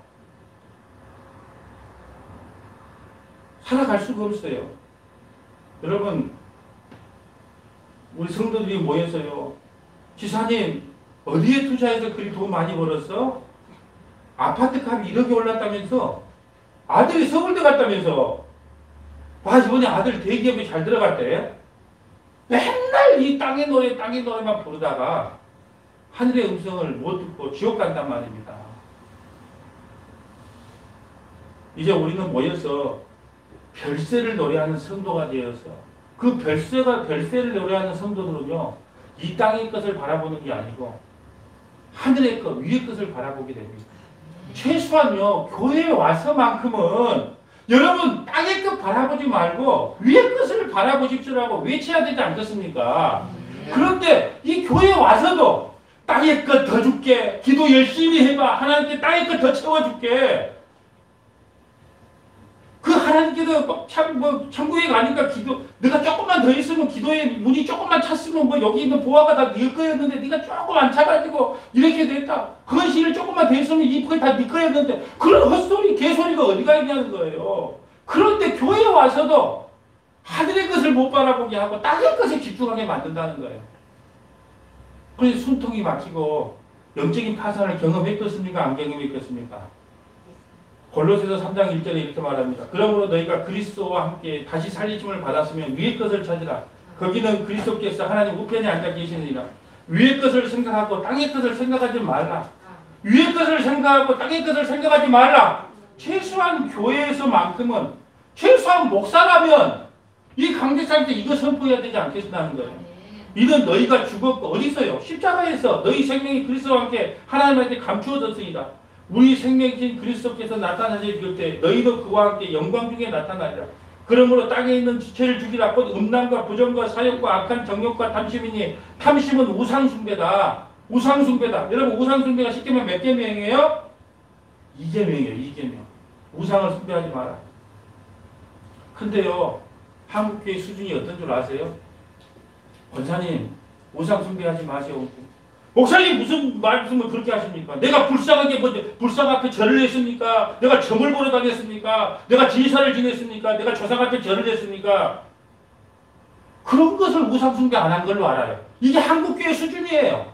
살아갈 수가 없어요. 여러분 우리 성도들이 모여서요 지사님 어디에 투자해서 그리 돈 많이 벌었어? 아파트 값이 1억이 올랐다면서 아들이 서울대 갔다면서 와 이번에 아들 대기업에 잘 들어갔대. 맨날 이 땅의 노래만 부르다가 하늘의 음성을 못 듣고 지옥 간단 말입니다. 이제 우리는 모여서 별세를 노래하는 성도가 되어서 그 별세를 노래하는 성도들은요 이 땅의 것을 바라보는 게 아니고 하늘의 것, 위의 것을 바라보게 됩니다. 최소한요 교회에 와서만큼은 여러분 땅의 것 바라보지 말고 위의 것을 바라보십시오라고 외쳐야 되지 않겠습니까? 그런데 이 교회에 와서도 땅의 것 더 줄게, 기도 열심히 해봐, 하나님께 땅의 것 더 채워줄게. 그 하나님께도 천국에 가니까 기도, 네가 조금만 더 있으면 기도에 문이 조금만 찼으면 뭐 여기 있는 보화가 다 네 거였는데 네가 조금 안 차가지고 이렇게 됐다. 헌신을 조금만 더 있으면 이 부가 다 네 거였는데 그런 헛소리, 개소리가 어디가 있냐는 거예요. 그런데 교회에 와서도 하늘의 것을 못 바라보게 하고 땅의 것에 집중하게 만든다는 거예요. 그래서 숨통이 막히고 영적인 파산을 경험했겠습니까? 안 경험했겠습니까? 골로새서 3장 1절에 이렇게 말합니다. 그러므로 너희가 그리스도와 함께 다시 살리심을 받았으면 위의 것을 찾으라. 거기는 그리스도께서 하나님 우편에 앉아 계시느니라. 위의 것을 생각하고 땅의 것을 생각하지 말라. 위의 것을 생각하고 땅의 것을 생각하지 말라. 최소한 교회에서만큼은 최소한 목사라면 이 강대상 때 이거 선포해야 되지 않겠다는 거예요. 이는 너희가 죽었고 어디 있어요? 십자가에서 너희 생명이 그리스도와 함께 하나님한테 감추어졌으이다. 우리 생명이신 그리스도께서 나타나실 때 너희도 그와 함께 영광 중에 나타나리라. 그러므로 땅에 있는 지체를 죽이라. 곧 음란과 부정과 사욕과 악한 정욕과 탐심이니 탐심은 우상숭배다. 우상숭배다. 여러분 우상숭배가 쉽게 말하면 몇 계명이에요? 2계명이에요. 2계명. 우상을 숭배하지 마라. 근데요 한국교회 수준이 어떤 줄 아세요? 권사님 우상 숭배하지 마세요. 목사님 무슨 말씀을 그렇게 하십니까? 내가 불쌍하게 불쌍 앞에 절을 했습니까? 내가 점을 보러 다녔습니까? 내가 제사를 지냈습니까? 내가 조상 앞에 절을 했습니까? 그런 것을 우상 숭배 안 한 걸로 알아요. 이게 한국교회 수준이에요.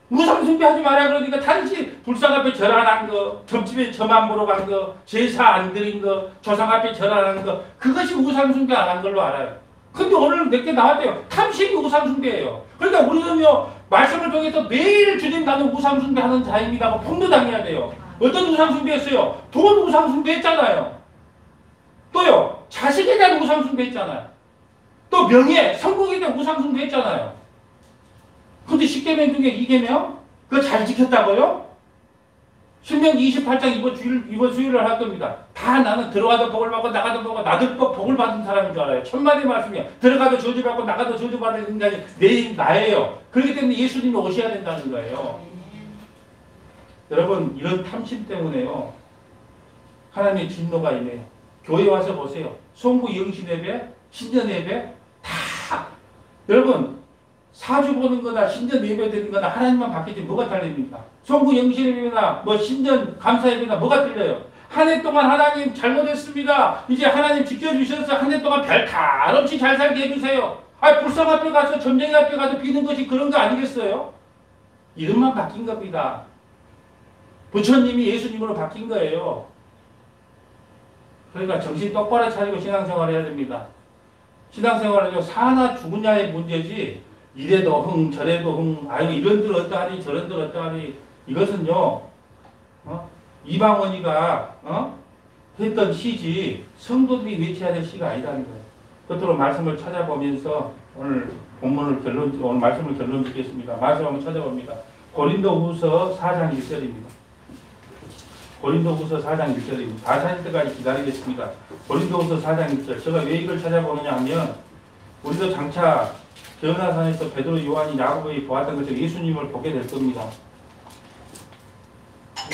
우상 숭배하지 마라 그러니까 단지 불상 앞에 절 안 한 거, 점집에 점 안 보러 간 거, 제사 안 드린 거, 조상 앞에 절 안 한 거, 그것이 우상 숭배 안 한 걸로 알아요. 근데 오늘 몇 개 나왔대요. 탐심이 우상 숭배예요. 그러니까 우리는요 말씀을 통해서 매일 주님 나는 우상 숭배하는 자입니다 하고 풍부당해야 돼요. 어떤 우상 숭배했어요? 돈 우상 숭배했잖아요. 또요 자식에 대한 우상 숭배했잖아요. 또 명예, 성공에 대한 우상 숭배했잖아요. 근데 10계명 중에 2계명? 그거 잘 지켰다고요? 신명기 28장 이번 수요일을 할 겁니다. 다 나는 들어가도 복을 받고 나가도 복을 받은 사람인 줄 알아요. 천마디 말씀이야. 들어가도 저주받고 나가도 저주받는 인간이 나예요. 그렇기 때문에 예수님이 오셔야 된다는 거예요. 여러분 이런 탐심 때문에요. 하나님의 진노가 임해요. 교회 와서 보세요. 송구 영신 예배, 신전 예배 다 여러분 사주 보는 거나 신전 예배 드리는 거나 하나님만 바뀌지 뭐가 달립니까? 송구 영신 예배나 뭐 신전 감사 예배나 뭐가 틀려요? 한 해 동안 하나님 잘못했습니다. 이제 하나님 지켜주셔서 한 해 동안 별탈 없이 잘 살게 해주세요. 불상 앞에 가서 점쟁이 앞에 가서 비는 것이 그런 거 아니겠어요? 이름만 바뀐 겁니다. 부처님이 예수님으로 바뀐 거예요. 그러니까 정신 똑바로 차리고 신앙생활 해야 됩니다. 신앙생활은요 사나 죽으냐의 문제지 이래도 저래도 아이고 이런들 어떠하니 저런들 어떠하니 이것은요, 이방원이가 했던 시지 성도들이 외쳐야 될 시가 아니라는 거예요. 끝으로 말씀을 찾아보면서 오늘 말씀을 결론 짓겠습니다. 말씀 한번 찾아봅니다. 고린도후서 4장 1절입니다. 고린도후서 4장 1절입니다. 다 찾을 때까지 기다리겠습니다. 고린도후서 4장 1절. 제가 왜 이걸 찾아보느냐 하면 우리도 장차 변화산에서 베드로, 요한이, 야고보에 보았던 것처럼 예수님을 보게 될 겁니다.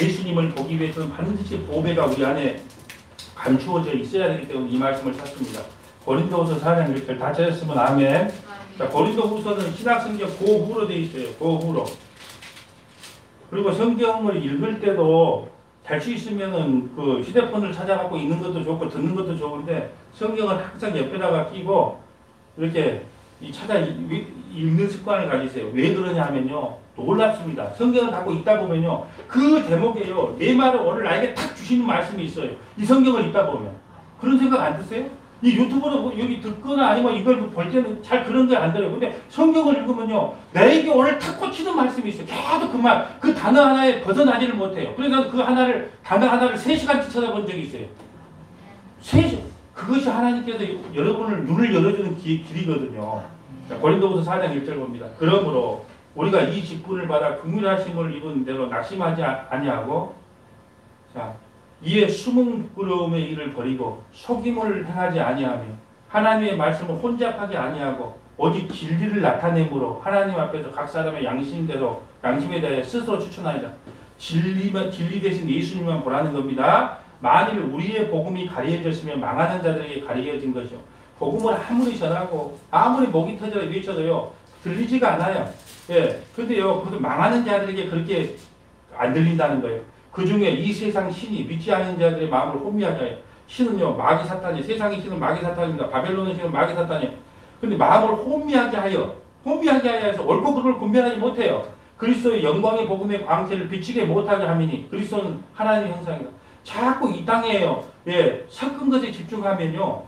예수님을 보기 위해서는 반드시 보배가 우리 안에 감추어져 있어야 되기 때문에 이 말씀을 찾습니다. 고린도후서 4장 1절 다 찾았으면 아멘. 자, 고린도후서는 신약성경 고후로 되어 있어요. 고후로. 그리고 성경을 읽을 때도 잘 수 있으면은 그 휴대폰을 찾아갖고 읽는 것도 좋고 듣는 것도 좋은데 성경을 항상 옆에다가 끼고 이렇게 읽는 습관을 가지세요. 왜 그러냐 하면요. 놀랍습니다. 성경을 갖고 읽다 보면요. 그 대목에요. 내 말을 오늘 나에게 탁 주시는 말씀이 있어요. 이 성경을 읽다 보면. 그런 생각 안 드세요? 이 유튜브로 여기 듣거나 아니면 이걸 볼 때는 잘 그런 게 안 들어요. 근데 성경을 읽으면요. 나에게 오늘 탁 꽂히는 말씀이 있어요. 계속 그 단어 하나에 벗어나지를 못해요. 그래서 단어 하나를 3시간째 쳐다본 적이 있어요. 3시간. 그것이 하나님께서 여러분을 눈을 열어주는 길이거든요. 자, 고린도후서 4장 1절 봅니다. 그러므로 우리가 이 직분을 받아 긍휼하심을 입은 대로 낙심하지 아니하고 자 이에 숨은 부끄러움의 일을 버리고 속임을 행하지 아니하며 하나님의 말씀을 혼잡하게 아니하고 오직 진리를 나타내므로 하나님 앞에서 각 사람의 양심에 대해 스스로 추천하리라. 진리 대신 예수님만 보라는 겁니다. 만일 우리의 복음이 가려졌으면 망하는 자들에게 가려진 것이요. 복음을 아무리 전하고 아무리 목이 터져 외쳐도요 들리지가 않아요. 예, 근데요 그래도 망하는 자들에게 그렇게 안 들린다는 거예요. 그 중에 이 세상 신이 믿지 않는 자들의 마음을 혼미하게 해요. 신은요 마귀 사탄이 세상의 신은 마귀 사탄입니다. 바벨론의 신은 마귀 사탄이에요. 근데 마음을 혼미하게 하여서 옳고 그름을 분별하지 못해요. 그리스도의 영광의 복음의 광채를 비치게 못하게 하미니 그리스도는 하나님의 형상이다. 자꾸 이 땅에요. 예, 섞은 것에 집중하면요.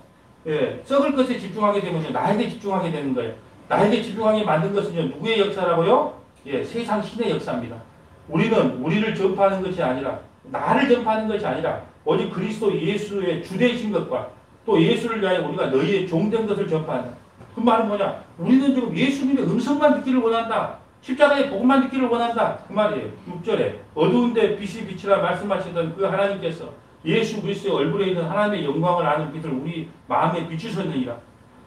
예, 썩을 것에 집중하게 되면요. 나에게 집중하게 되는 거예요. 나에게 집중하게 만든 것은요. 누구의 역사라고요? 예, 세상 신의 역사입니다. 우리는 우리를 전파하는 것이 아니라 나를 전파하는 것이 아니라 오직 그리스도 예수의 주되신 것과 또 예수를 위하여 우리가 너희의 종된 것을 전파한다. 그 말은 뭐냐? 우리는 지금 예수님의 음성만 듣기를 원한다. 십자가의 복음만 듣기를 원한다. 그 말이에요. 6절에 어두운데 빛이 빛이라 말씀하시던 그 하나님께서 예수 그리스도의 얼굴에 있는 하나님의 영광을 아는 빛을 우리 마음에 비추셨느니라.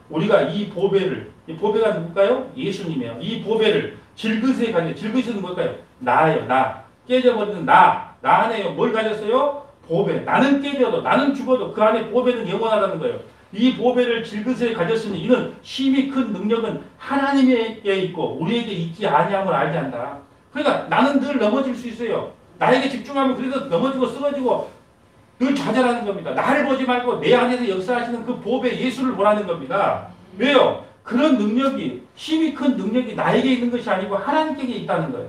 우리가 이 보배가 누굴까요? 예수님이에요. 이 보배를 질그릇에 가져. 질그릇은 뭘까요? 나예요. 나. 깨져버리는 나 안에요. 뭘 가졌어요? 보배. 나는 깨져도 나는 죽어도 그 안에 보배는 영원하다는 거예요. 이 보배를 질그릇에 가졌으니 이는 힘이 큰 능력은 하나님에게 있고 우리에게 있지 아니함을 알게 한다. 그러니까 나는 늘 넘어질 수 있어요. 나에게 집중하면 그래서 넘어지고 쓰러지고 늘 좌절하는 겁니다. 나를 보지 말고 내 안에서 역사하시는 그 보배 예수를 보라는 겁니다. 왜요? 그런 능력이 힘이 큰 능력이 나에게 있는 것이 아니고 하나님께 있다는 거예요.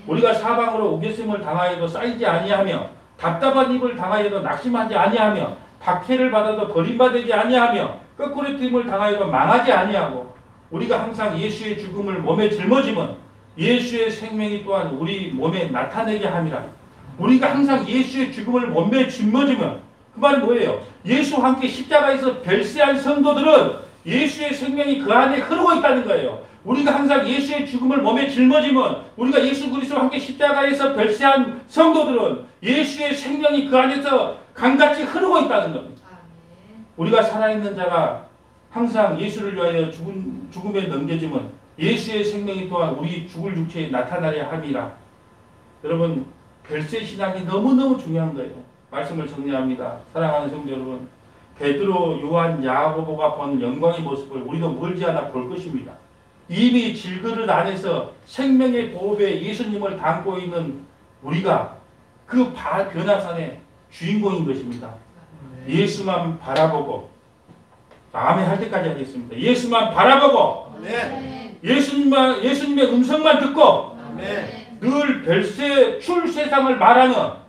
우리가 사방으로 우겨짐을 당하여도 쌓이지 아니하며 답답한 입을 당하여도 낙심하지 아니하며 박해를 받아도 버림받지 아니하며 거꾸로 튀김을 당하여도 망하지 아니하고 우리가 항상 예수의 죽음을 몸에 짊어지면 예수의 생명이 또한 우리 몸에 나타내게 함이라. 우리가 항상 예수의 죽음을 몸에 짊어지면 그 말은 뭐예요? 예수와 함께 십자가에서 별세한 성도들은 예수의 생명이 그 안에 흐르고 있다는 거예요. 우리가 항상 예수의 죽음을 몸에 짊어지면 우리가 예수 그리스도와 함께 십자가에서 별세한 성도들은 예수의 생명이 그 안에서 강같이 흐르고 있다는 겁니다. 우리가 살아있는 자가 항상 예수를 위하여 죽음에 넘겨지면 예수의 생명이 또한 우리 죽을 육체에 나타나려 함이라. 여러분 별세 신앙이 너무너무 중요한 거예요. 말씀을 정리합니다. 사랑하는 성도 여러분, 베드로, 요한, 야고보가 본 영광의 모습을 우리도 멀지 않아 볼 것입니다. 이미 질그릇 안에서 생명의 보호배 예수님을 담고 있는 우리가 그 변화산의 주인공인 것입니다. 예수만 바라보고 아멘 할 때까지 하겠습니다. 예수만 바라보고 예수님의 음성만 듣고 늘 별세 출세상을 말하는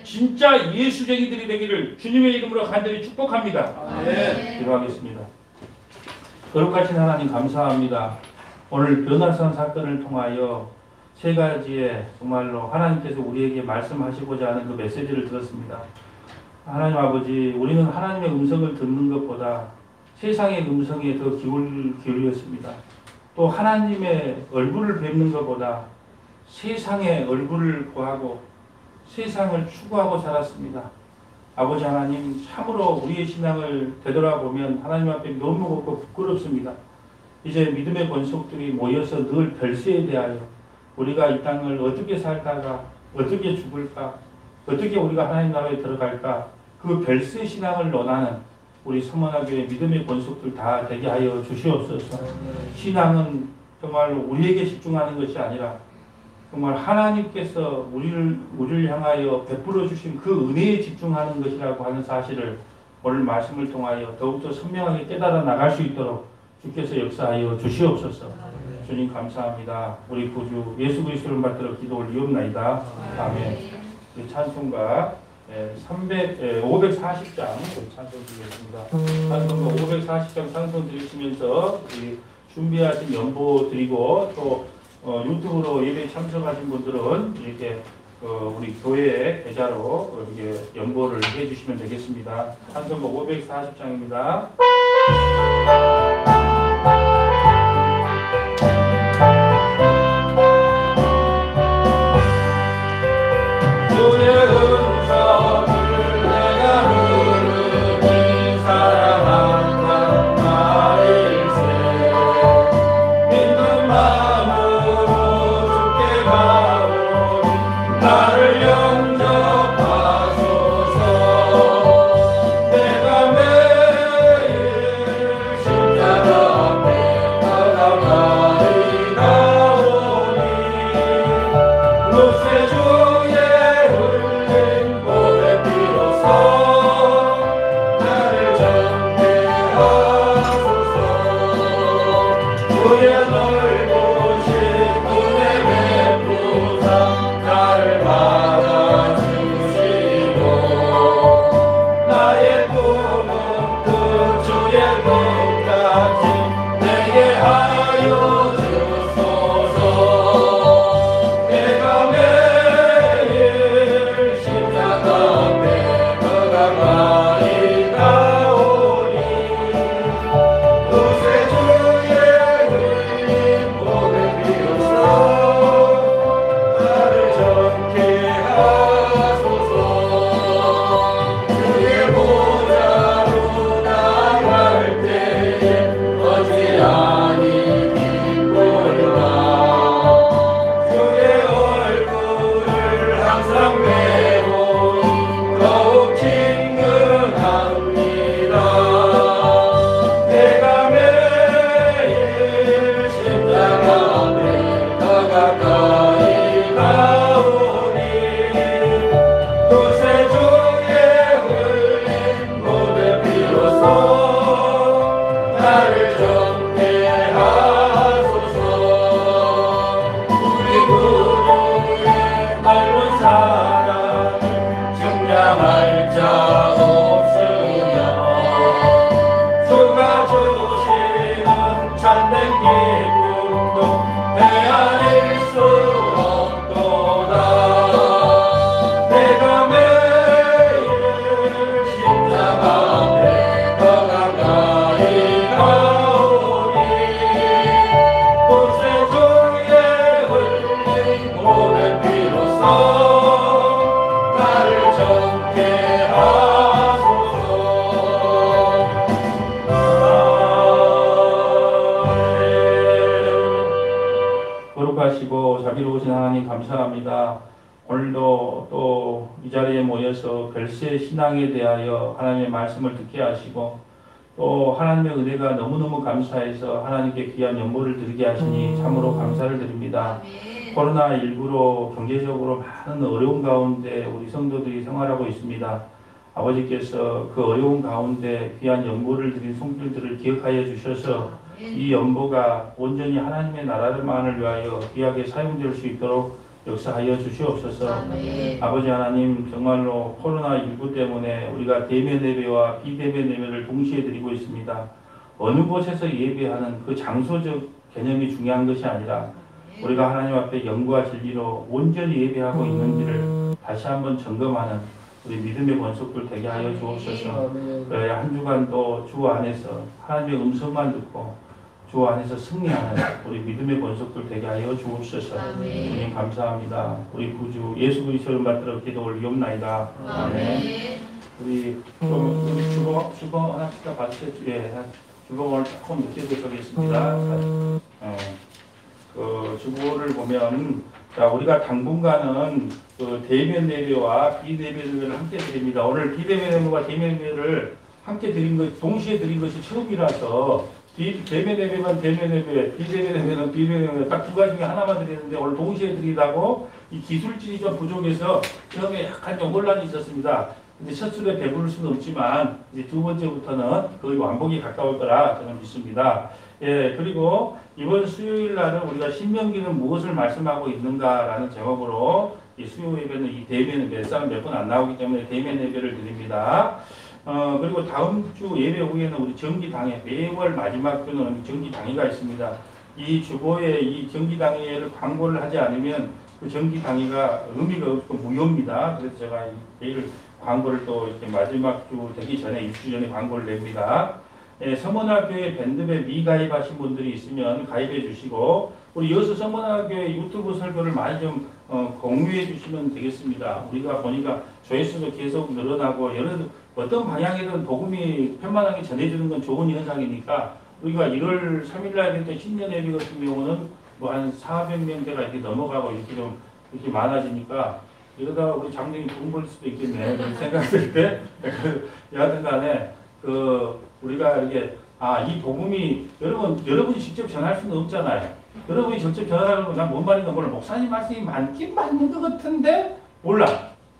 진짜 예수쟁이들이 되기를 주님의 이름으로 간절히 축복합니다. 기도하겠습니다. 거룩하신 하나님 감사합니다. 오늘 변화산 사건을 통하여 세 가지의 정말로 하나님께서 우리에게 말씀하시고자 하는 그 메시지를 들었습니다. 하나님 아버지, 우리는 하나님의 음성을 듣는 것보다 세상의 음성에 더 기울였습니다. 또 하나님의 얼굴을 뵙는 것보다 세상의 얼굴을 구하고 세상을 추구하고 살았습니다. 아버지 하나님, 참으로 우리의 신앙을 되돌아보면 하나님 앞에 너무 무겁고 부끄럽습니다. 이제 믿음의 권속들이 모여서 늘 별세에 대하여 우리가 이 땅을 어떻게 살다가 어떻게 죽을까, 어떻게 우리가 하나님 나라에 들어갈까, 그 별세 신앙을 논하는 우리 서문화교회 믿음의 권속들 다 되게 하여 주시옵소서. 신앙은 정말로 우리에게 집중하는 것이 아니라 정말 하나님께서 우리를 향하여 베풀어 주신 그 은혜에 집중하는 것이라고 하는 사실을 오늘 말씀을 통하여 더욱더 선명하게 깨달아 나갈 수 있도록 주께서 역사하여 주시옵소서. 주님 감사합니다. 우리 구주 예수 그리스도를 받들어 기도 올리옵나이다. 아멘. 우리 찬송가 540장 찬송 드리겠습니다. 찬송가 540장 찬송 드리시면서 우리 준비하신 연보 드리고 또 유튜브로 예배에 참석하신 분들은 이렇게 우리 교회 계좌로 이렇게 연보를 해주시면 되겠습니다. 찬송가 540장입니다. 거룩하시고 자비로우신 하나님 감사합니다. 오늘도 또 이 자리에 모여서 별세 신앙에 대하여 하나님의 말씀을 듣게 하시고 또 하나님의 은혜가 너무너무 감사해서 하나님께 귀한 연보를 드리게 하시니 참으로 감사를 드립니다. 코로나19로 경제적으로 많은 어려운 가운데 우리 성도들이 생활하고 있습니다. 아버지께서 그 어려운 가운데 귀한 연보를 드린 성도들을 기억하여 주셔서 이 연보가 온전히 하나님의 나라만을 위하여 귀하게 사용될 수 있도록 역사하여 주시옵소서. 아버지 하나님, 정말로 코로나19 때문에 우리가 대면 예배와 비대면 예배를 동시에 드리고 있습니다. 어느 곳에서 예배하는 그 장소적 개념이 중요한 것이 아니라 우리가 하나님 앞에 영과 진리로 온전히 예배하고 있는지를 다시 한번 점검하는 우리 믿음의 권속들 되게 하여 주옵소서. 그래야 한 주간 또 주 안에서 하나님의 음성만 듣고 주 안에서 승리하는 우리 믿음의 권속들 되게 하여 주옵소서. 주님 감사합니다. 우리 구주 예수 그리스도를 받들어 기도 올리옵나이다. 아멘. 우리 좀 주거 하나씩 다 받으셨죠? 예, 주거를 조금 늦게 드리겠습니다. 그 주보를 보면 자 우리가 당분간은 그 대면 예배와 비대면 예배를 함께 드립니다. 오늘 비대면 예배와 대면 예배를 함께 드린 것 동시에 드린 것이 처음이라서 대면 예배만 대면 예배, 비대면 예배는 비대면 예배 딱 두 가지 중에 하나만 드리는데 오늘 동시에 드리다고 이 기술진이 좀 부족해서 처음에 약간 좀 혼란이 있었습니다. 근데 첫 술에 배부를 수는 없지만 이제 두 번째부터는 거의 완복이 가까울 거라 저는 믿습니다. 예, 그리고 이번 수요일 날은 우리가 신명기는 무엇을 말씀하고 있는가라는 제목으로 이 수요 예배는 이 대면 예배, 몇 번 안 나오기 때문에 대면 예배를 드립니다. 그리고 다음 주 예배 후에는 우리 정기당회, 매월 마지막 주는 정기당회가 있습니다. 이 주보에 이 정기당회를 광고를 하지 않으면 그 정기당회가 의미가 없고 무효입니다. 그래서 제가 내일 광고를 또 이렇게 마지막 주 되기 전에 2주 전에 광고를 냅니다. 예, 서문화교회 밴드에 미가입하신 분들이 있으면 가입해 주시고 우리 여수 서문화교회 유튜브 설교를 많이 좀 공유해 주시면 되겠습니다. 우리가 보니까 조회수도 계속 늘어나고 어떤 방향이든 복음이 편만하게 전해지는 건 좋은 현상이니까 우리가 1월 3일 날 했던 신년 예배 같은 경우는 뭐 한 400명대가 이렇게 넘어가고 이렇게 많아지니까 이러다가 우리 장로님이 돈 벌 수도 있겠네. 그런 생각들 때 여하튼 간에 우리가 이렇게 이 복음이 여러분이 직접 전할 수는 없잖아요. 여러분이 직접 전하려면 난 뭔 말인가 몰라. 목사님 말씀이 맞긴 맞는 것 같은데 몰라.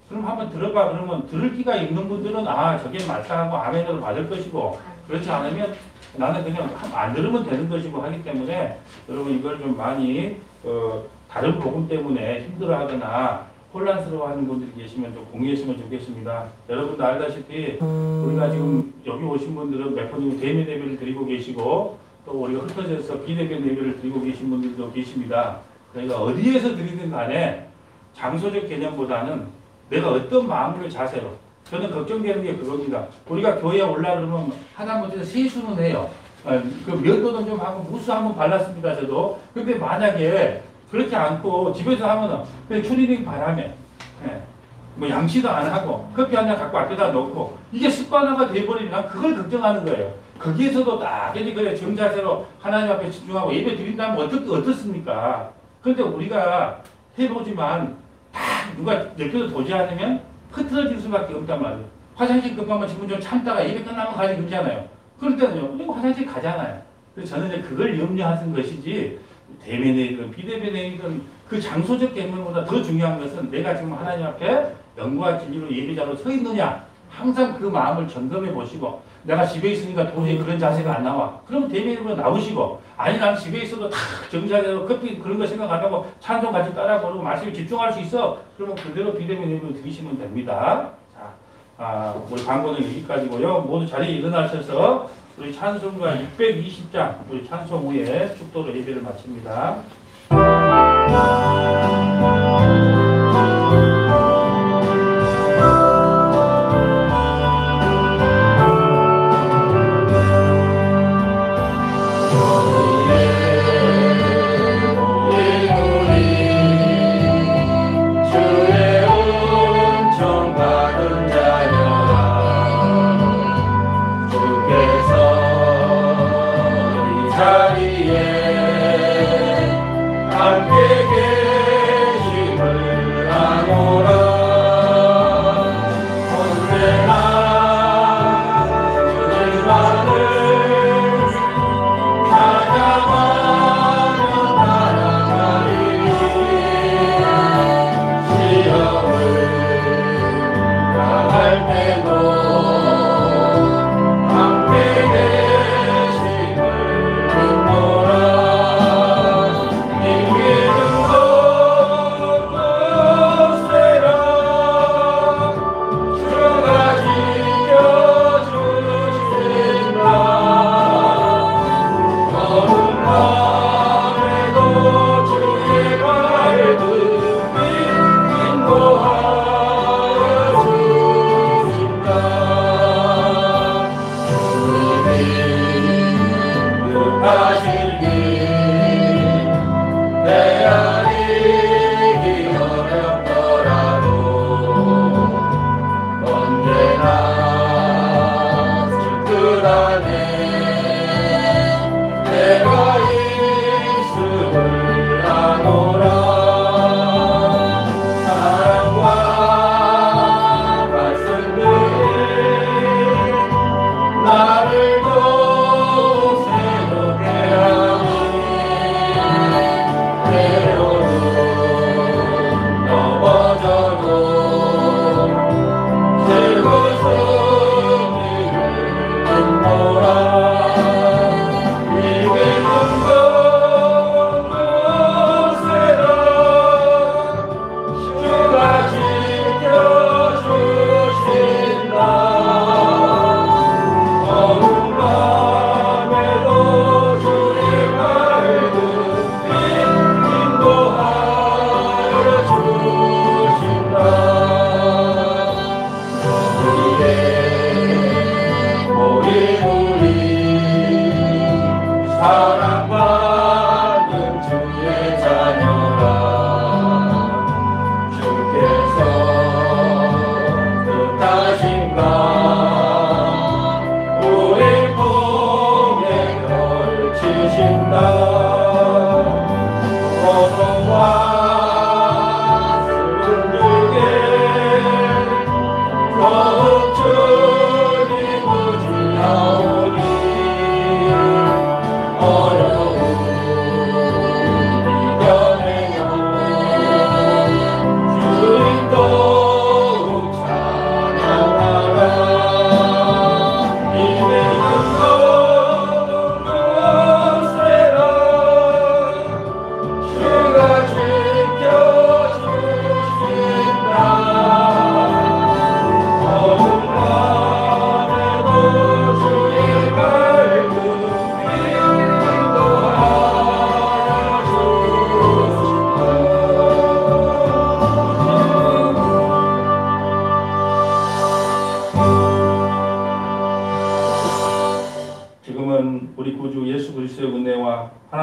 그럼 한번 들어봐. 그러면 들을 기가 있는 분들은 저게 말씀하고 아멘으로 받을 것이고 그렇지 않으면 나는 그냥 안 들으면 되는 것이고 하기 때문에 여러분 이걸 좀 많이 다른 복음 때문에 힘들어하거나 혼란스러워하는 분들이 계시면 좀 공유했으면 좋겠습니다. 여러분도 알다시피 우리가 지금 여기 오신 분들은 몇 번 대면 예배를 드리고 계시고 또 우리가 흩어져서 비대면 예배를 드리고 계신 분들도 계십니다. 그러니까 어디에서 드리든 간에 장소적 개념보다는 내가 어떤 마음으로 자세로 저는 걱정되는 게 그겁니다. 우리가 교회에 올라가면 하다못해 세수는 해요. 그 면도는 좀 하고 무수 한번 발랐습니다. 저도. 근데 만약에 그렇지 않고 집에서 하면은 그냥 추리닝 바람에 뭐 양치도 안 하고 커피 한 잔 갖고 앞에다 놓고 이게 습관화가 돼버리면 난 그걸 걱정하는 거예요. 거기에서도 딱 그래 정자세로 하나님 앞에 집중하고 예배 드린다면 어떻습니까? 그런데 우리가 해보지만 다 누가 옆에서 보지 않으면 흐트러질 수밖에 없단 말이에요. 화장실 급하면 지금 좀 참다가 예배 끝나면 가지 그러잖아요. 그럴 때는요, 우리가 화장실 가잖아요. 그래서 저는 이제 그걸 염려하는 것이지 대면회의든 비대면회의든 그 장소적 개념보다 더 중요한 것은 내가 지금 하나님 앞에 영과 진리로 예배자로 서 있느냐 항상 그 마음을 점검해 보시고 내가 집에 있으니까 도저히 그런 자세가 안 나와. 그러면 대면으로 나오시고 아니 난 집에 있어도 다 정자세로 커피 그런 거 생각 안 하고 찬송 같이 따라 부르고 말씀에 집중할 수 있어. 그러면 그대로 비대면으로 드리시면 됩니다. 자, 우리 광고는 여기까지고요. 모두 자리에 일어나셔서 우리 찬송가 620장 우리 찬송 후에 축도로 예배를 마칩니다. 함께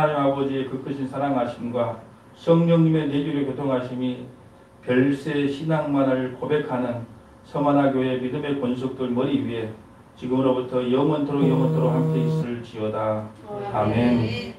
하나님 아버지의 그 크신 사랑하심과 성령님의 내주를 교통하심이 별세 신앙만을 고백하는 서만화 교회 믿음의 권속들 머리 위에 지금으로부터 영원토록 영원토록 함께 있을지어다. 아멘.